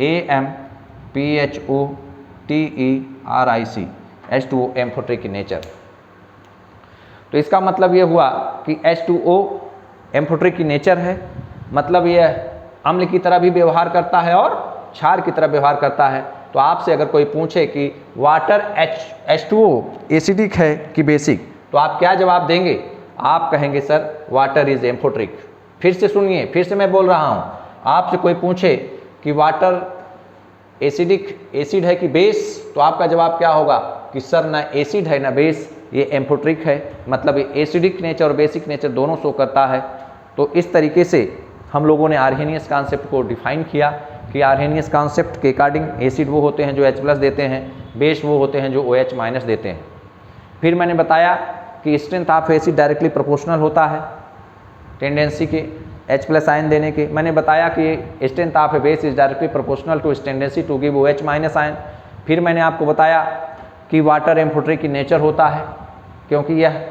AMPHOTERIC, H2O amphoteric in nature. तो इसका मतलब ये हुआ कि H2O एम्फोट्रिक की नेचर है, मतलब यह अम्ल की तरह भी व्यवहार करता है और क्षार की तरह व्यवहार करता है। तो आपसे अगर कोई पूछे कि वाटर H2O एसिडिक है कि बेसिक, तो आप क्या जवाब देंगे? आप कहेंगे सर वाटर इज एम्फोट्रिक। फिर से सुनिए, फिर से मैं बोल रहा हूँ, आपसे कोई पूछे कि वाटर एसिड है कि बेस, तो आपका जवाब क्या होगा कि सर ना एसिड है ना बेस, ये एम्फोट्रिक है। मतलब ये एसिडिक नेचर और बेसिक नेचर दोनों शो करता है। तो इस तरीके से हम लोगों ने आर्हेनियस कॉन्सेप्ट को डिफाइन किया कि आर्हेनियस कॉन्सेप्ट के अकॉर्डिंग एसिड वो होते हैं जो H+ देते हैं, बेस वो होते हैं जो OH माइनस देते हैं। फिर मैंने बताया कि strength of acid directly proportional होता है टेंडेंसी के H+ आयन देने के। मैंने बताया कि strength of a base is directly proportional to its tendency to give OH minus ion. फिर मैंने आपको बताया कि वाटर एम्फोट्रिक की नेचर होता है क्योंकि यह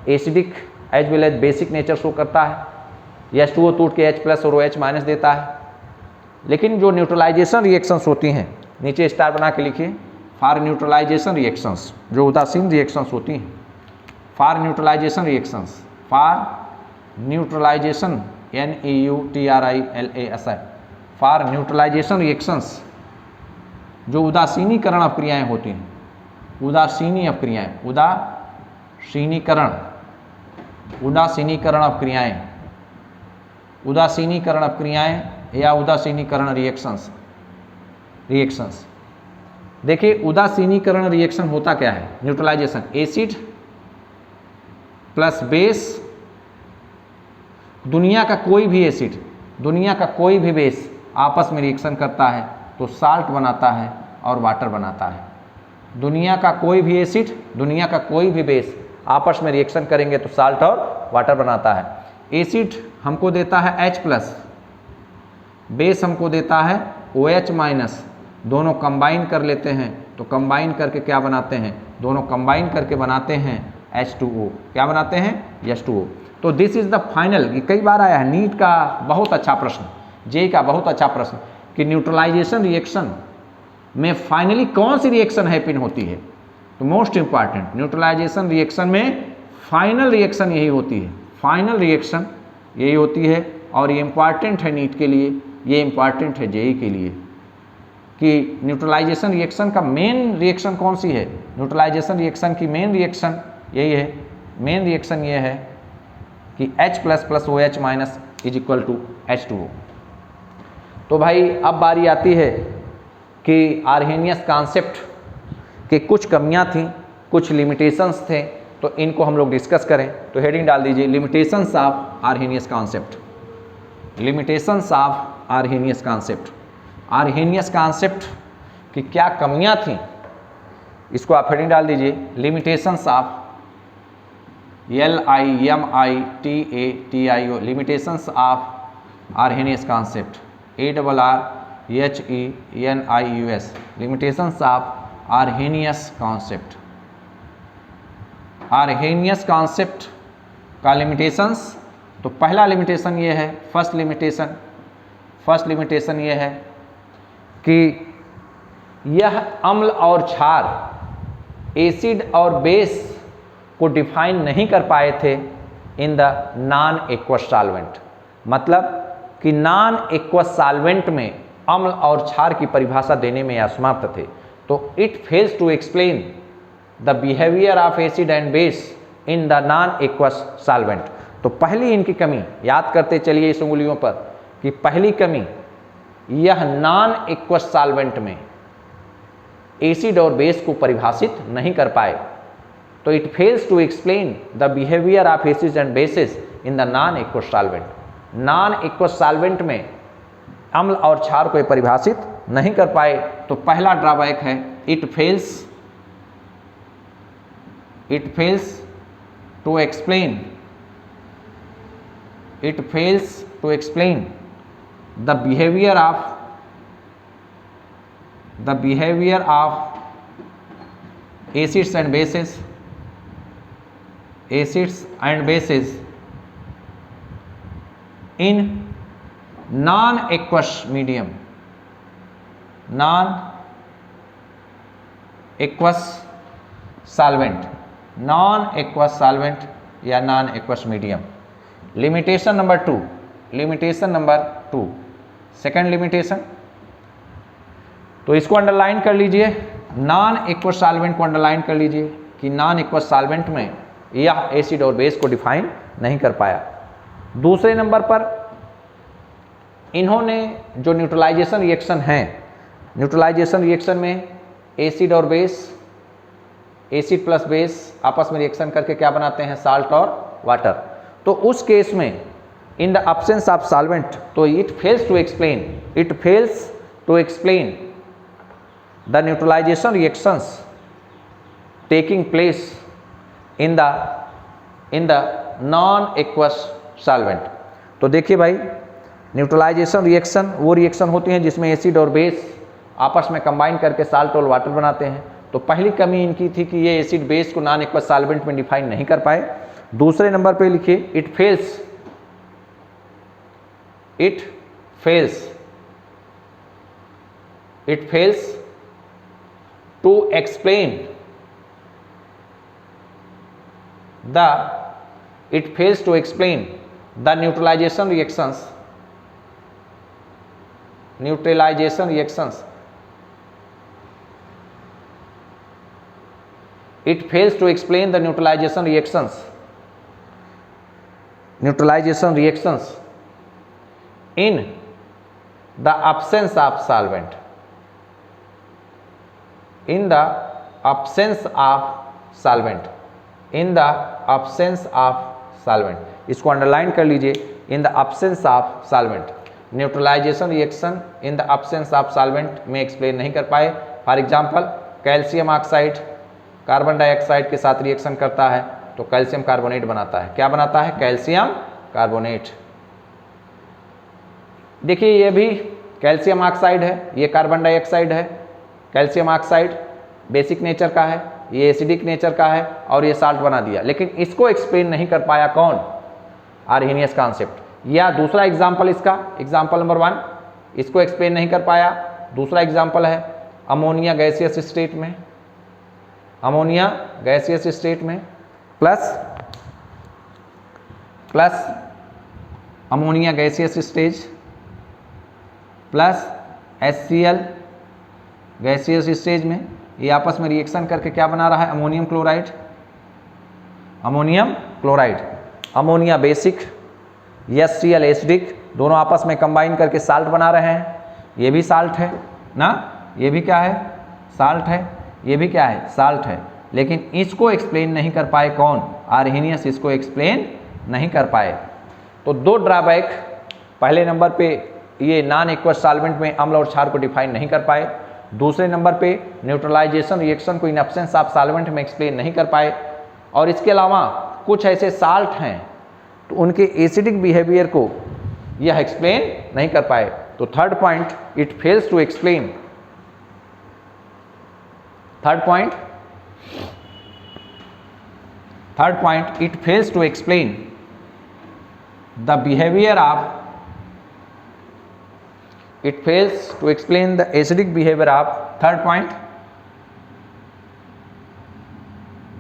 acidic as well as basic nature show करता है। H2O टूट के H+ और OH- देता है। लेकिन जो न्यूट्रलाइजेशन रिएक्शंस होती हैं, नीचे स्टार बना के लिखिए, फॉर न्यूट्रलाइजेशन रिएक्शंस, जो उदासीन रिएक्शंस होती हैं, for neutralization reactions, for neutralization NEUTRILASI, for neutralization reactions, जो उदासीनीकरण अपक्रियाएँ होती हैं, उदासीनी अपक्रियाएँ, उदासीनीकरण अपक्रियाएँ या उदासीनीकरण रिएक्शंस। देखिए उदासीनीकरण रिएक्शन होता क्या है, न्यूट्रलाइजेशन, एसिड प्लस बेस, दुनिया का कोई भी एसिड, दुनिया का कोई भी बेस आपस में रिएक्शन करता है तो साल्ट बनाता है और वाटर बनाता है। दुनिया का कोई भी एसिड, दुनिया का कोई भी बेस आपस में रिएक्शन करेंगे तो साल्ट और वाटर बनाता है। एसिड हमको देता है H+, बेस हमको देता है OH-, दोनों कंबाइन कर लेते हैं तो कंबाइन करके क्या बनाते हैं, दोनों कंबाइन करके बनाते हैं H2O। क्या बनाते हैं, H2O। तो दिस इज द फाइनल, कई बार आया है नीट का बहुत अच्छा प्रश्न, जेई का बहुत अच्छा प्रश्न, कि न्यूट्रलाइजेशन रिएक्शन में फाइनली कौन सी रिएक्शन हैपन होती है। तो मोस्ट इंपॉर्टेंट, न्यूट्रलाइजेशन रिएक्शन में फाइनल रिएक्शन यही होती है, फाइनल रिएक्शन यही होती है। और ये इंपॉर्टेंट है नीट के लिए, ये इंपॉर्टेंट है जेई के लिए, कि न्यूट्रलाइजेशन रिएक्शन का मेन रिएक्शन कौन सी है। न्यूट्रलाइजेशन रिएक्शन की मेन रिएक्शन यही है, मेन रिएक्शन ये है कि H+ + OH- = H2O। तो भाई अब बारी आती है कि आर्हेनियस कॉन्सेप्ट के कुछ कमियां थीं, कुछ लिमिटेशंस थे, तो इनको हम लोग डिस्कस करें। तो हेडिंग डाल दीजिए, limitations of Arrhenius concept, limitations of Arrhenius concept. Arrhenius concept की क्या कमियां थीं, इसको आप हेडिंग डाल दीजिए, limitations of, LIMITATIO, limitations of Arrhenius concept, ARRHENIUS, limitations of Arrhenius concept. Arrhenius concept का लिमिटेशंस, तो पहला लिमिटेशन ये है, फर्स्ट लिमिटेशन ये है कि यह अम्ल और क्षार, एसिड और बेस को डिफाइन नहीं कर पाए थे इन द नॉन एक्वस सॉल्वेंट। मतलब कि नॉन एक्वस सॉल्वेंट में अम्ल और क्षार की परिभाषा देने में असमर्थ थे। तो it fails to explain the behaviour of acid and base in the non aqueous solvent. तो पहली इनकी कमी याद करते चलिए इस उंगलियों पर, कि पहली कमी, यह नॉन एक्वस सॉल्वेंट में एसिड और बेस को परिभाषित नहीं कर पाए। तो it fails to explain the behaviour of acids and bases in the non aqueous solvent. Non aqueous solvent में अम्ल और क्षार को परिभाषित नहीं कर पाए, तो पहला ड्रॉबैक है, it fails to explain the behaviour of acids and bases in non aqueous medium, non aqueous solvent या non aqueous medium. Limitation number two, second limitation, तो इसको अंडरलाइन कर लीजिए, नॉन एक्वस सॉल्वेंट को अंडरलाइन कर लीजिए कि नॉन एक्वस सॉल्वेंट में यह एसिड और बेस को डिफाइन नहीं कर पाया। दूसरे नंबर पर इन्होंने जो न्यूट्रलाइजेशन रिएक्शन है, न्यूट्रलाइजेशन रिएक्शन में एसिड और बेस, एसिड प्लस बेस आपस में रिएक्शन करके क्या बनाते हैं, साल्ट और वाटर। तो उस केस में in the absence of solvent, तो it fails to explain the neutralisation reactions taking place in the non aqueous solvent. तो देखिए भाई, न्यूट्रलाइजेशन रिएक्शन वो रिएक्शन होती हैं जिसमें एसिड और बेस आपस में कंबाइन करके साल्ट और वाटर बनाते हैं। तो पहली कमी इनकी थी कि ये एसिड बेस को नॉन एक्वस सॉल्वेंट में डिफाइन नहीं कर पाए। दूसरे नंबर पे लिखिए it fails to explain the neutralisation reactions It fails to explain the neutralization reactions in the absence of solvent. In the absence of solvent. इसको अंडरलाइन कर लीजिए. In the absence of solvent. Neutralization reaction in the absence of solvent में explain नहीं कर पाए. For example calcium oxide carbon dioxide के साथ reaction करता है तो कैल्शियम कार्बोनेट बनाता है. क्या बनाता है? Calcium carbonate. देखिए ये भी कैल्शियम ऑक्साइड है, ये कार्बन डाइऑक्साइड है. कैल्शियम ऑक्साइड बेसिक नेचर का है, ये एसिडिक नेचर का है और ये साल्ट बना दिया. लेकिन इसको एक्सप्लेन नहीं कर पाया कौन? Arrhenius concept. या दूसरा एग्जाम्पल इसका, एग्जाम्पल नंबर 1, इसको एक्सप्लेन नहीं कर पाया. दूसरा एग्जाम्पल है अमोनिया गैसियस स्टेट में, plus ammonia gaseous stage plus HCl gaseous stage में ये आपस में रिएक्शन करके क्या बना रहा है? Ammonium chloride. Ammonia basic, HCl acidic, दोनों आपस में कंबाइन करके साल्ट बना रहे हैं. ये भी साल्ट है ना, ये भी क्या है? साल्ट है. ये भी क्या है? साल्ट है. लेकिन इसको एक्सप्लेन नहीं कर पाए कौन? आर्हेनियस इसको एक्सप्लेन नहीं कर पाए. तो दो ड्रॉबैक. पहले नंबर पे ये नॉन एक्वस सॉल्वेंट में अम्ल और क्षार को डिफाइन नहीं कर पाए. दूसरे नंबर पे न्यूट्रलाइजेशन रिएक्शन को इन एब्सेंस ऑफ सॉल्वेंट में एक्सप्लेन नहीं कर पाए. और इसके अलावा कुछ ऐसे साल्ट हैं तो उनके एसिडिक बिहेवियर को यह एक्सप्लेन नहीं कर पाए. तो third point, it fails to explain. Third point, it fails to explain the behavior of, it fails to explain the acidic behavior of. Third point,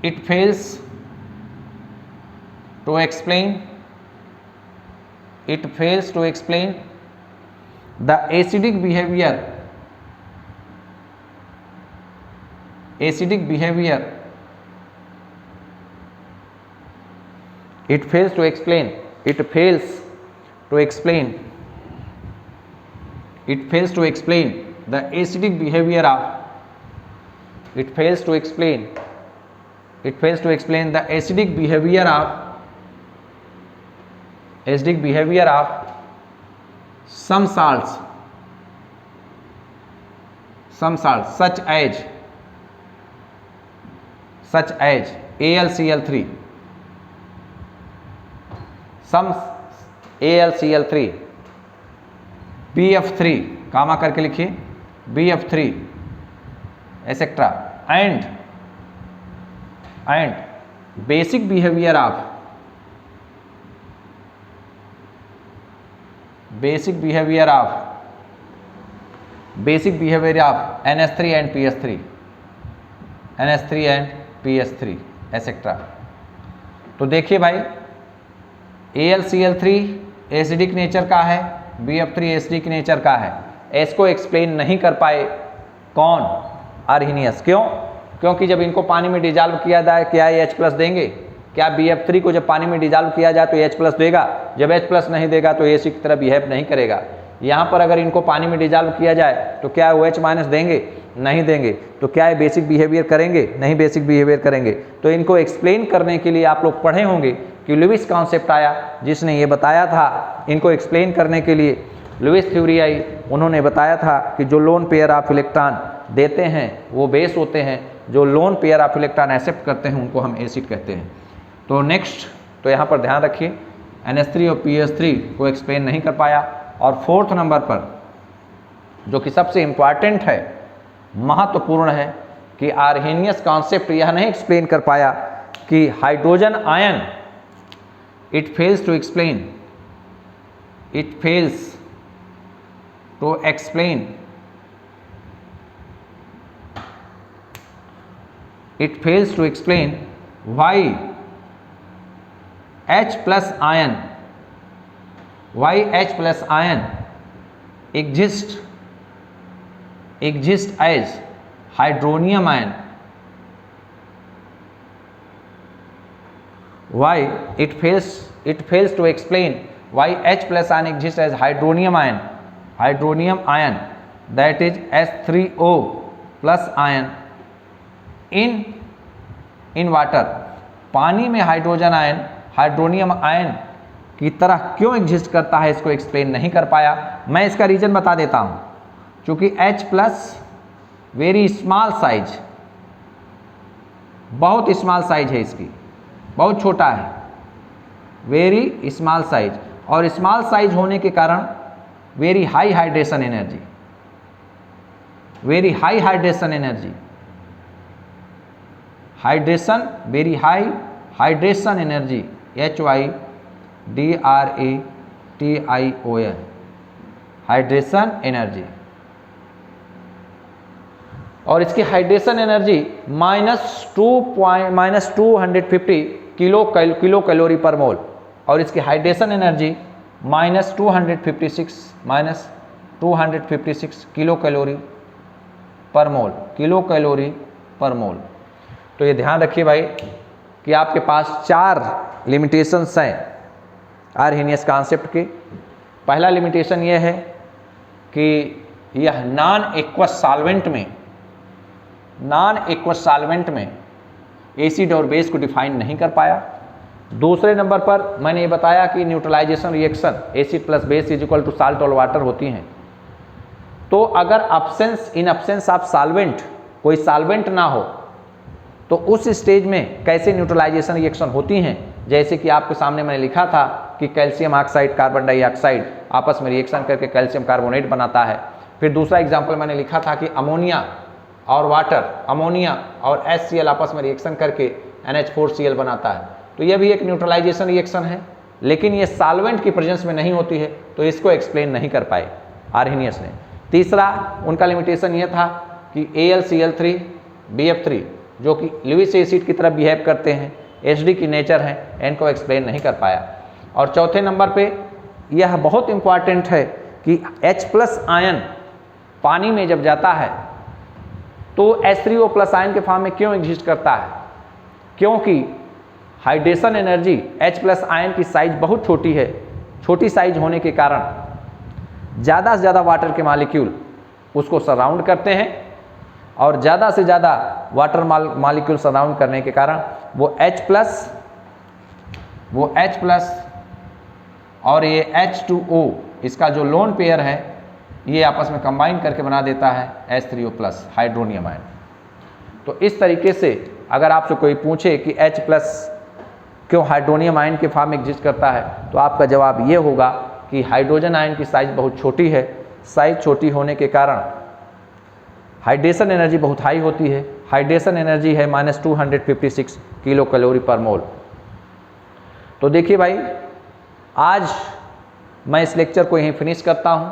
it fails to explain the acidic behavior It fails to explain the acidic behavior of, it fails to explain the acidic behavior of some salts such as AlCl3, some AlCl3, BF3 कामा करके लिखिए, BF3 etcetera, and basic behaviour of NH3 and PS3 etcetera. तो देखिए भाई AlCl3 acidic nature का है, BF3 acidic nature का है. इसको एक्सप्लेन नहीं कर पाए कौन? आर्हेनियस. क्यों? क्योंकि जब इनको पानी में डिजॉल्व किया जाए क्या ये H+ देंगे? क्या BF3 को जब पानी में डिजॉल्व किया जाए तो H+ देगा? जब H+ नहीं देगा तो एसिड की तरह बिहेव नहीं करेगा. यहाँ पर अगर इनको पानी में डिजॉल्व किया जाए तो क्या OH- देंगे? नहीं देंगे. तो क्या ये बेसिक बिहेवियर करेंगे? नहीं बेसिक बिहेवियर करेंगे. तो इनको एक्सप्लेन करने के लिए आप लोग पढ़े होंगे कि लुईस कॉन्सेप्ट आया जिसने ये बताया था. इनको एक्सप्लेन करने के लिए लुईस थ्योरी आई. उन्होंने बताया था कि जो लोन पेयर ऑफ इलेक्ट्रॉन देते हैं वो बेस होते हैं, जो lone pair of electron accept करते हैं उनको हम एसिड कहते हैं. तो नेक्स्ट, तो यहाँ पर ध्यान रखिए NH3 और PS3 को एक्सप्लेन नहीं कर पाया. और फोर्थ नंबर पर जो कि सबसे इम्पॉर्टेंट है, महत्वपूर्ण है, कि आर्हेनियस कॉन्सेप्ट यह नहीं एक्सप्लेन कर पाया कि hydrogen ion it fails to explain, it fails to explain, it fails to explain why H plus ion, why H plus ion exist as hydronium ion, why it fails to explain why H plus ion exists as hydronium ion that is H3O plus ion in water, पानी में hydrogen ion hydronium ion की तरह क्यों exist करता है, इसको explain नहीं कर पाया। मैं इसका रीजन बता देता हूँ, क्योंकि H plus very small size, बहुत स्मॉल साइज है इसकी, बहुत छोटा है, वेरी स्मॉल साइज, और स्मॉल साइज होने के कारण very high hydration energy, very high hydration energy, hydration very high hydration energy HYDRATION hydration energy, और इसकी हाइड्रेशन एनर्जी -250 किलो कैलोरी पर मोल, और इसकी हाइड्रेशन एनर्जी -256 किलो कैलोरी पर मोल, किलो कैलोरी पर मोल। तो ये ध्यान रखिए भाई कि आपके पास 4 लिमिटेशंस हैं आर्हेनियस कॉन्सेप्ट के। पहला लिमिटेशन ये है कि यह नॉन एक्वस सॉल्वेंट में एसिड और बेस को डिफाइन नहीं कर पाया। दूसरे नंबर पर मैंने ये बताया कि neutralization reaction acid plus base is equal to salt और वाटर होती हैं। तो अगर इन अब्सेंस ऑफ सॉल्वेंट, कोई सॉल्वेंट ना हो, तो उस स्टेज में कैसे न्यूट्रलाइजेशन रिएक्शन होती हैं, जैसे कि आपके सामने मैंने लिखा था कि कैल्शियम ऑक्साइड कार्बन डाइऑक्साइड आपस में रिएक्शन करके कैल्शियम कार्बोनेट बनाता है। फिर दूसरा एग्जाम्पल मैंने लिखा था कि अमोनिया और वाटर, अमोनिया और HCl आपस में रिएक्शन करके NH4Cl बनाता है। तो यह भी एक न्यूट्रलाइजेशन रिएक्शन है, लेकिन ये सॉल्वेंट की प्रेजेंस में नहीं होती है, तो इसको एक्सप्लेन नहीं कर पाए आर्हेनियस ने। तीसरा उनका लिमिटेशन यह था कि AlCl3 BF3 जो कि लुईस एसिड की तरह बिहेव करते हैं, HD की नेचर है, इनको एक्सप्लेन नहीं कर पाया। और चौथे नंबर पे यह बहुत इंपॉर्टेंट है कि H प्लस आयन पानी में जब जाता है तो H3O प्लस आयन के फॉर्म में क्यों एग्जिस्ट करता है, क्योंकि hydration energy H plus ion की साइज बहुत छोटी है। छोटी साइज होने के कारण ज़्यादा से ज़्यादा वाटर के मॉलिक्यूल उसको सराउंड करते हैं, और ज़्यादा से ज़्यादा वाटर मॉलिक्यूल सराउंड करने के कारण वो H प्लस और ये H2O, इसका जो लोन पेयर है, ये आपस में कंबाइन करके बना देता है H3O प्लस हाइड्रोनियम आयन। तो इस तरीके से अगर आपसे कोई पूछे कि H प्लस क्यों हाइड्रोनियम आयन के फॉर्म में एग्जिस्ट करता है, तो आपका जवाब ये होगा कि हाइड्रोजन आयन की साइज बहुत छोटी है। साइज छोटी होने के कारण हाइड्रेशन एनर्जी बहुत हाई होती है। हाइड्रेशन एनर्जी है -256 किलो कैलोरी पर मोल। तो देखिए भाई, आज मैं इस लेक्चर को यहीं फिनिश करता हूं,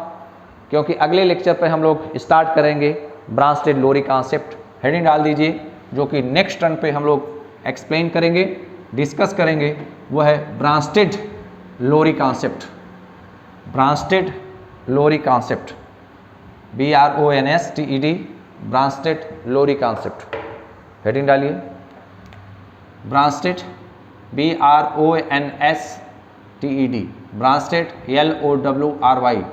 क्योंकि अगले लेक्चर पर हम लोग स्टार्ट करेंगे ब्रांस्टेड लोरी कॉन्सेप्ट। हेडिंग डाल दीजिए, जो कि नेक्स्ट टर्न पे हम लोग एक्सप्लेन करेंगे, डिस्कस करेंगे, वो है ब्रांस्टेड लोरी कॉन्सेप्ट। ब्रांस्टेड लोरी कॉन्सेप्ट, BRONSTED, ब्रांस्टेड लोरी कॉन्सेप्ट। हेडिंग डालिए, ब्रांस्टेड BRONSTED, ब्रांस्टेड LORY,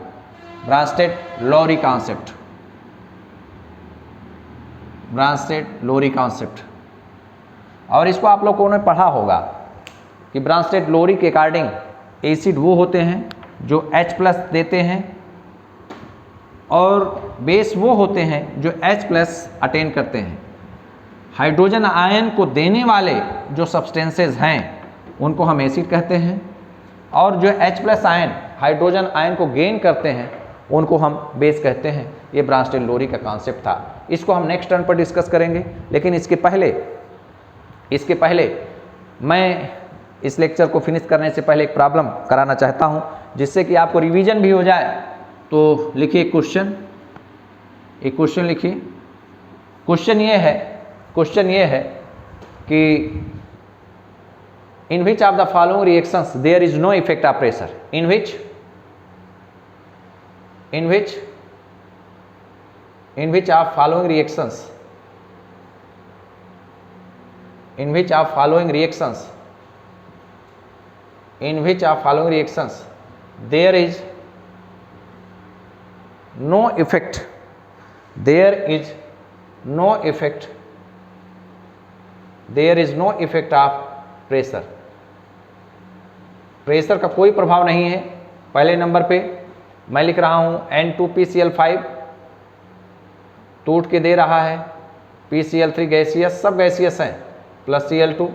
ब्रांस्टेड लोरी कॉन्सेप्ट, ब्रांस्टेड लोरी कॉन्सेप्ट। और इसको आप लोगों ने पढ़ा होगा कि ब्रांस्टेड लोरी के अकॉर्डिंग एसिड वो होते हैं जो H प्लस देते हैं, और बेस वो होते हैं जो H प्लस अटेन करते हैं। हाइड्रोजन आयन को देने वाले जो सब्सटेंसेस हैं उनको हम एसिड कहते हैं, और जो H plus ion hydrogen ion को गेन करते हैं उनको हम बेस कहते हैं। ये ब्रांस्टेड लोरी का कॉन्सेप्ट था। इसको हम नेक्स्ट टर्न पर डिस्कस करेंगे, लेकिन इसके पहले मैं इस लेक्चर को फिनिश करने से पहले एक प्रॉब्लम कराना चाहता हूं, जिससे कि आपको रिवीजन भी हो जाए। तो लिखिए क्वेश्चन, एक क्वेश्चन लिखिए। क्वेश्चन ये है कि in which of the following reactions there is no effect of pressure, in which of following reactions, in which of following reactions there is no effect of pressure, pressure का कोई प्रभाव नहीं है। पहले नंबर पे मैं लिख रहा हूं N2PCl5 टूट के दे रहा है, PCl3 गैसियस, सब गैसियस हैं, प्लस Cl2।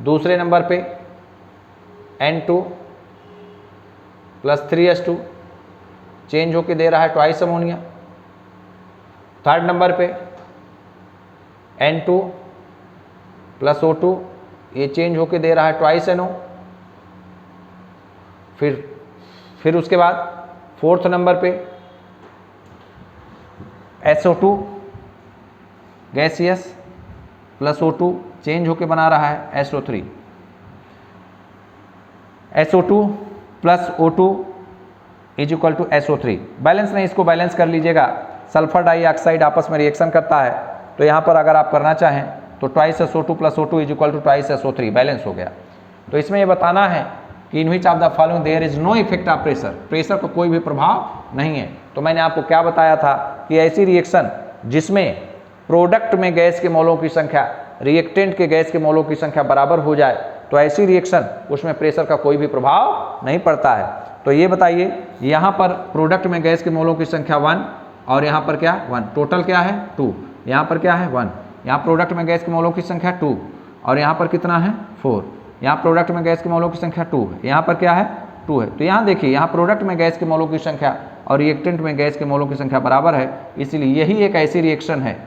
दूसरे नंबर पे N2 प्लस 3H2 चेंज होके दे रहा है ट्वाइस अमोनिया। थर्ड नंबर पे N2 प्लस O2 ये चेंज होके दे रहा है ट्वाइस NO। फिर उसके बाद फोर्थ नंबर पे SO2 gaseous plus O2 change होके बना रहा है SO3। SO2 plus O2 is equal to SO3। Balance नहीं, इसको बैलेंस कर लीजिएगा। सल्फर डाइऑक्साइड आपस में रिएक्शन करता है, तो यहाँ पर अगर आप करना चाहें तो twice SO2 plus O2 is equal to twice SO3, balance हो गया। तो इसमें ये बताना है कि in which of the following there is no effect of pressure, pressure का कोई भी प्रभाव नहीं है। तो मैंने आपको क्या बताया था कि ऐसी रिएक्शन जिसमें प्रोडक्ट में गैस के मोलों की संख्या रिएक्टेंट के गैस के मोलों की संख्या बराबर हो जाए, तो ऐसी रिएक्शन उसमें प्रेशर का कोई भी प्रभाव नहीं पड़ता है। तो ये बताइए, यहाँ पर प्रोडक्ट में गैस के मोलों की संख्या 1 और यहाँ पर क्या 1, टोटल क्या है 2, यहाँ पर क्या है 1, यहाँ प्रोडक्ट में गैस के मोलों की संख्या 2 और यहाँ पर कितना है 4, यहाँ प्रोडक्ट में गैस के मोलों की संख्या 2 है, यहाँ पर क्या है 2 है। तो यहाँ देखिए, यहाँ प्रोडक्ट में गैस के मोलों की संख्या और रिएक्टेंट में गैस के मोलों की संख्या बराबर है, इसलिए यही एक ऐसी रिएक्शन है,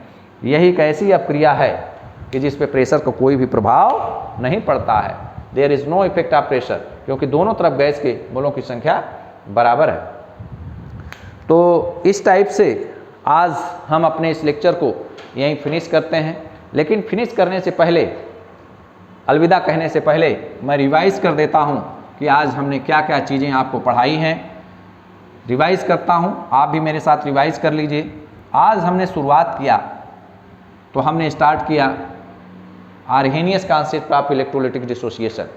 यही एक ऐसी अपक्रिया है कि जिस पे प्रेशर का कोई भी प्रभाव नहीं पड़ता है। There is no effect of pressure, क्योंकि दोनों तरफ गैस के मोलों की संख्या बराबर है। तो इस टाइप से आज हम अपने इस लेक्चर को यहीं फिनिश करते हैं। लेकिन फिनिश करने से पहले, अलविदा कहने से पहले, मैं रिवाइज कर देता हूं कि आज हमने क्या क्या चीज़ें आपको पढ़ाई हैं। रिवाइज करता हूं, आप भी मेरे साथ रिवाइज कर लीजिए। आज हमने शुरुआत किया तो हमने स्टार्ट किया Arrhenius concept of electrolytic dissociation,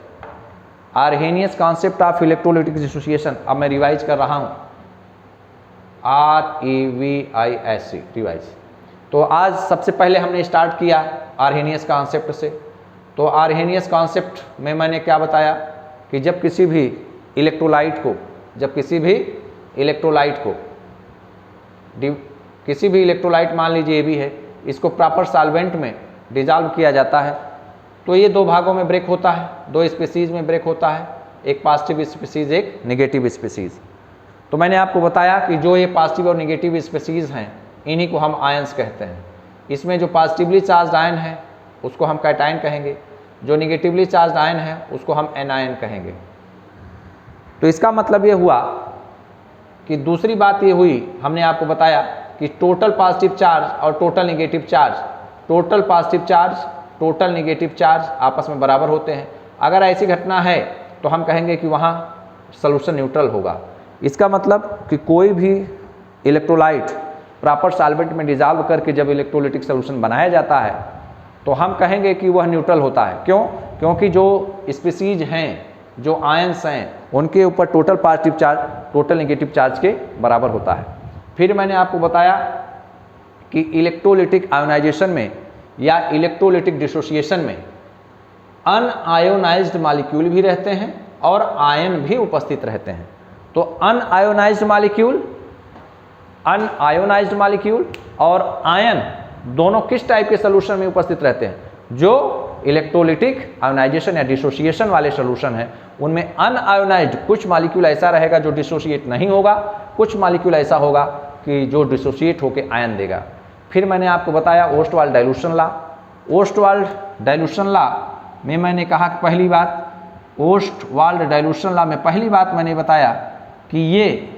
Arrhenius concept of electrolytic dissociation. अब मैं रिवाइज कर रहा हूं, REVISC, रिवाइज। तो आज सबसे पहले हमने स्टार्ट किया आर्हेनियस कॉन्सेप्ट से। तो आर्हेनियस कॉन्सेप्ट में मैंने क्या बताया कि जब किसी भी इलेक्ट्रोलाइट को किसी भी इलेक्ट्रोलाइट मान लीजिए ये भी है, इसको प्रॉपर सॉल्वेंट में डिजॉल्व किया जाता है, तो ये दो भागों में ब्रेक होता है, दो स्पीसीज में ब्रेक होता है, एक पॉजिटिव स्पीसीज, एक नेगेटिव स्पीसीज। तो मैंने आपको बताया कि जो ये पॉजिटिव और नेगेटिव स्पीसीज हैं, इन्हीं को हम आयंस कहते हैं। इसमें जो पॉजिटिवली चार्ज आयन है उसको हम कैटायन कहेंगे, जो नेगेटिवली चार्ज आयन है उसको हम एनायन कहेंगे। तो इसका मतलब ये हुआ कि दूसरी बात ये हुई, हमने आपको बताया कि टोटल पॉजिटिव चार्ज और total negative charge, total positive charge, total negative charge आपस में बराबर होते हैं। अगर ऐसी घटना है तो हम कहेंगे कि वहाँ सॉल्यूशन न्यूट्रल होगा। इसका मतलब कि कोई भी इलेक्ट्रोलाइट प्रॉपर सॉल्वेंट में डिजॉल्व करके जब इलेक्ट्रोलिटिक सॉल्यूशन बनाया जाता है तो हम कहेंगे कि वह न्यूट्रल होता है। क्यों? क्योंकि जो स्पीसीज हैं, जो आयंस हैं, उनके ऊपर total positive charge total negative charge के बराबर होता है। फिर मैंने आपको बताया कि इलेक्ट्रोलिटिक आयोनाइजेशन में या इलेक्ट्रोलिटिक डिसोसिएशन में अनआयोनाइज्ड मॉलिक्यूल भी रहते हैं और आयन भी उपस्थित रहते हैं। तो अनआयोनाइज्ड मॉलिक्यूल और आयन दोनों किस टाइप के सॉल्यूशन में उपस्थित रहते हैं? जो इलेक्ट्रोलिटिक आयोनाइजेशन या डिसोसिएशन वाले सॉल्यूशन हैं, उनमें अनआयोनाइज्ड कुछ मॉलिक्यूल ऐसा रहेगा जो डिसोसिएट नहीं होगा, कुछ मॉलिक्यूल ऐसा होगा कि जो डिसोसिएट होकर आयन देगा। फिर मैंने आपको बताया Ostwald dilution law. Ostwald dilution law में मैंने कहा कि पहली बात, ओस्टवाल्ड डाइल्यूशन लॉ में पहली बात मैंने बताया कि ये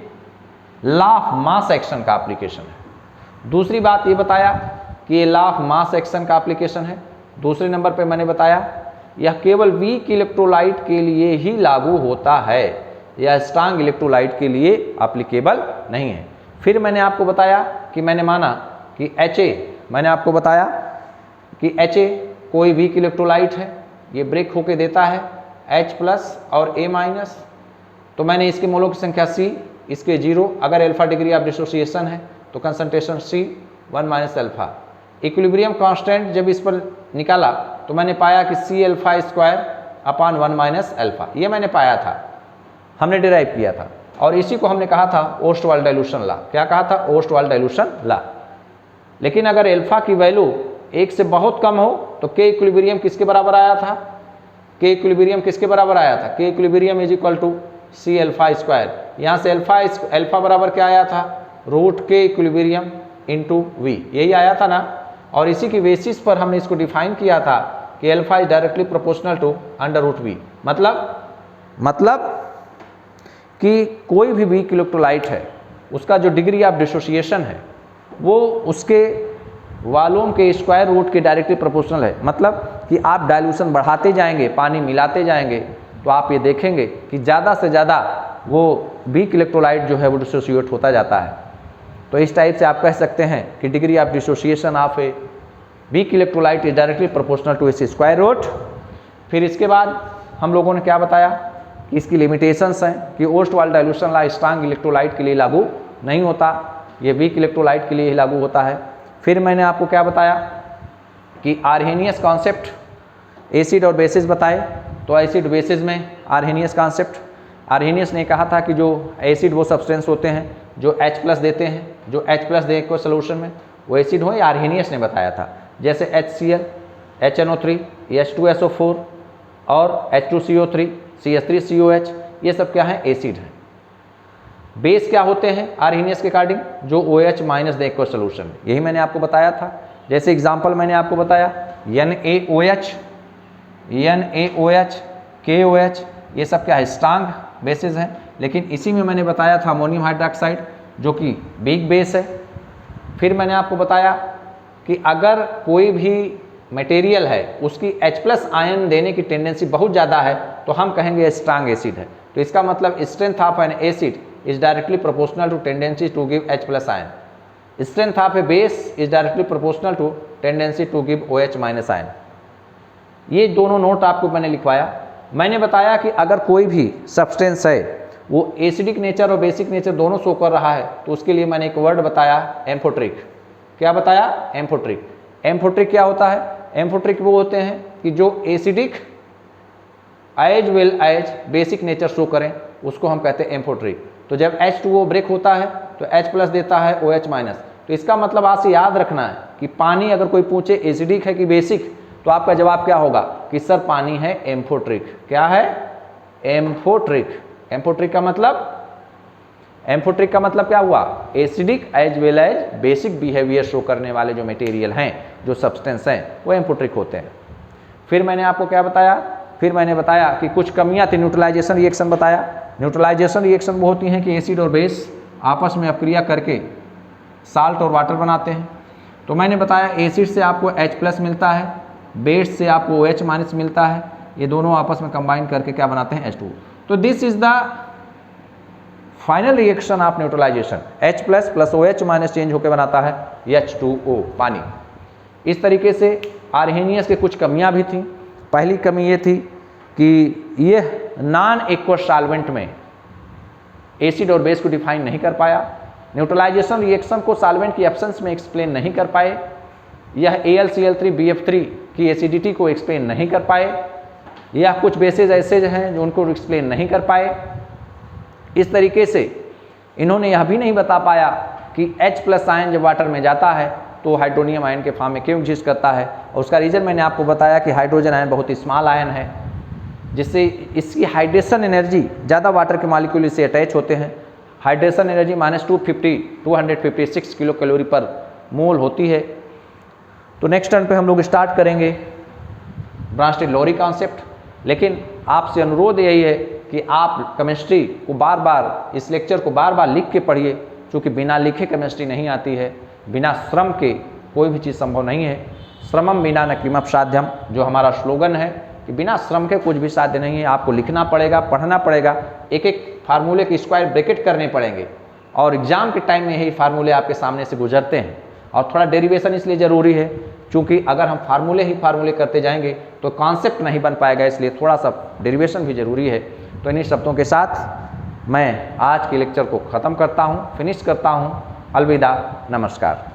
लॉ ऑफ मास एक्शन का एप्लीकेशन है। दूसरी बात ये बताया कि ये लॉ ऑफ मास एक्शन का एप्लीकेशन है। दूसरे नंबर पे मैंने बताया यह केवल वीक इलेक्ट्रोलाइट के लिए ही लागू होता है, यह स्ट्रांग इलेक्ट्रोलाइट के लिए एप्लीकेबल नहीं है। फिर मैंने आपको बताया कि मैंने माना कि मैंने आपको बताया कि Ha कोई वीक इलेक्ट्रोलाइट है, ये ब्रेक होके देता है H+ और A-। तो मैंने इसके मोलों की संख्या C, इसके 0, अगर अल्फा डिग्री ऑफ डिसोसिएशन है तो concentration C 1 - alpha. Equilibrium constant जब इस पर निकाला तो मैंने पाया कि C⁴² / 1 - अल्फा, ये मैंने पाया था, हमने डिराइव किया था, और इसी को हमने कहा था ओस्टवाल्ड डाइल्यूशन लॉ। क्या कहा था? Ostwald dilution law. लेकिन अगर अल्फा की वैल्यू 1 से बहुत कम हो तो K इक्विलिब्रियम किसके बराबर आया था? K इक्विलिब्रियम किसके बराबर आया था? K equilibrium = C⁴²। यहाँ से अल्फा बराबर क्या आया था? √K इक्विलिब्रियम × V, यही आया था ना। और इसी की बेसिस पर हमने इसको डिफाइन किया था कि alpha is directly proportional to √V। मतलब कि कोई भी वीक इलेक्ट्रोलाइट है उसका जो डिग्री ऑफ डिसोसिएशन है वो उसके वॉल्यूम के स्क्वायर रूट के डायरेक्टली प्रोपोर्शनल है। मतलब कि आप डाइल्यूशन बढ़ाते जाएंगे, पानी मिलाते जाएंगे, तो आप ये देखेंगे कि ज़्यादा से ज़्यादा वो वीक इलेक्ट्रोलाइट जो है वो डिसोसिएट होता जाता है। तो इस टाइप से आप कह सकते हैं कि degree of dissociation of a weak electrolyte is directly proportional to its square root. फिर इसके बाद हम लोगों ने क्या बताया कि इसकी लिमिटेशंस हैं कि Ostwald dilution law strong electrolyte के लिए लागू नहीं होता, ये वीक इलेक्ट्रोलाइट के लिए ही लागू होता है। फिर मैंने आपको क्या बताया कि आर्हेनियस कॉन्सेप्ट, एसिड और बेसिस बताए। तो एसिड बेसिस में आर्हेनियस कॉन्सेप्ट, आर्हेनियस ने कहा था कि जो एसिड वो सब्सटेंस होते हैं जो H+ देते हैं, जो H+ दे को सोल्यूशन में वो एसिड हो, ये आर्हेनियस ने बताया था। जैसे HCl, HNO3, H2SO4 और H2CO3, CH3COH, ये सब क्या है? एसिड है। बेस क्या होते हैं आर्हेनियस के अकॉर्डिंग? जो OH- दे को सोल्यूशन में, यही मैंने आपको बताया था। जैसे एग्जांपल मैंने आपको बताया NaOH, KOH, ये सब क्या है? स्ट्रांग बेसिस हैं। लेकिन इसी में मैंने बताया था अमोनियम हाइड्रोक्साइड जो कि वीक बेस है। फिर मैंने आपको बताया कि अगर कोई भी मटेरियल है उसकी H+ आयन देने की टेंडेंसी बहुत ज़्यादा है तो हम कहेंगे स्ट्रांग एसिड है। तो इसका मतलब strength of an acid is directly proportional to tendency to give H+ ion. Strength of a base is directly proportional to tendency to give OH- ion. ये दोनों नोट आपको मैंने लिखवाया। मैंने बताया कि अगर कोई भी सब्सटेंस है वो एसिडिक नेचर और बेसिक नेचर दोनों शो कर रहा है तो उसके लिए मैंने एक वर्ड बताया, एम्फोट्रिक। क्या बताया? एम्फोट्रिक। एम्फोट्रिक क्या होता है? एम्फोट्रिक वो होते हैं कि जो acidic as well as basic nature show करें, उसको हम कहते हैं एम्फोट्रिक। तो जब H2O ब्रेक होता है तो H+ देता है OH-। तो इसका मतलब आपसे याद रखना है कि पानी अगर कोई पूछे एसिडिक है कि बेसिक, तो आपका जवाब क्या होगा कि सर पानी है एम्फोट्रिक। क्या है? एम्फोट्रिक। एम्फोट्रिक का मतलब क्या हुआ? Acidic as well as basic behaviour show करने वाले जो मटेरियल हैं, जो सब्सटेंस हैं, वो एम्फोट्रिक होते हैं। फिर मैंने आपको क्या बताया? फिर मैंने बताया कि कुछ कमियां थी, न्यूट्रलाइजेशन रिएक्शन बताया। न्यूट्रलाइजेशन रिएक्शन वो होती हैं कि एसिड और बेस आपस में अपक्रिया करके साल्ट और वाटर बनाते हैं। तो मैंने बताया एसिड से आपको H+ मिलता है, बेस से आपको OH- मिलता है, ये दोनों आपस में कंबाइन करके क्या बनाते हैं? H2O। तो this is the final reaction of neutralization. H+ + OH- change होकर बनाता है H2O, पानी। इस तरीके से आर्हेनियस के कुछ कमियां भी थी। पहली कमी ये थी कि यह नॉन एक्वस सॉल्वेंट में एसिड और बेस को डिफाइन नहीं कर पाया। न्यूट्रलाइजेशन रिएक्शन को सॉल्वेंट की एब्सेंस में एक्सप्लेन नहीं कर पाए। यह AlCl3BF3 की एसिडिटी को एक्सप्लेन नहीं कर पाए। यह कुछ बेसेज ऐसे हैं जो उनको एक्सप्लेन नहीं कर पाए। इस तरीके से इन्होंने यह भी नहीं बता पाया कि H+ आयन जब वाटर में जाता है तो हाइड्रोनियम आयन के फॉर्म में क्यों एग्जिस्ट करता है। और उसका रीज़न मैंने आपको बताया कि हाइड्रोजन आयन बहुत स्मॉल आयन है, जिससे इसकी हाइड्रेशन एनर्जी ज़्यादा वाटर के मॉलिक्यूल से अटैच होते हैं। हाइड्रेशन एनर्जी -256 किलो कैलोरी पर मोल होती है। तो नेक्स्ट टर्न पे हम लोग स्टार्ट करेंगे ब्रांस्टेड-लोरी कॉन्सेप्ट। लेकिन आपसे अनुरोध यही है कि आप केमिस्ट्री को बार बार, इस लेक्चर को बार बार लिख के पढ़िए, क्योंकि बिना लिखे केमिस्ट्री नहीं आती है। बिना श्रम के कोई भी चीज़ संभव नहीं है। श्रमम विना न किमपि साध्यम, जो हमारा स्लोगन है कि बिना श्रम के कुछ भी साध्य नहीं है। आपको लिखना पड़ेगा, पढ़ना पड़ेगा, एक एक फार्मूले के स्क्वायर ब्रैकेट करने पड़ेंगे, और एग्जाम के टाइम में यही फार्मूले आपके सामने से गुजरते हैं। और थोड़ा डेरिवेशन इसलिए ज़रूरी है, क्योंकि अगर हम फार्मूले करते जाएंगे तो कॉन्सेप्ट नहीं बन पाएगा, इसलिए थोड़ा सा डेरिवेशन भी ज़रूरी है। तो इन्हीं शब्दों के साथ मैं आज के लेक्चर को ख़त्म करता हूँ, फिनिश करता हूँ। अलविदा, नमस्कार।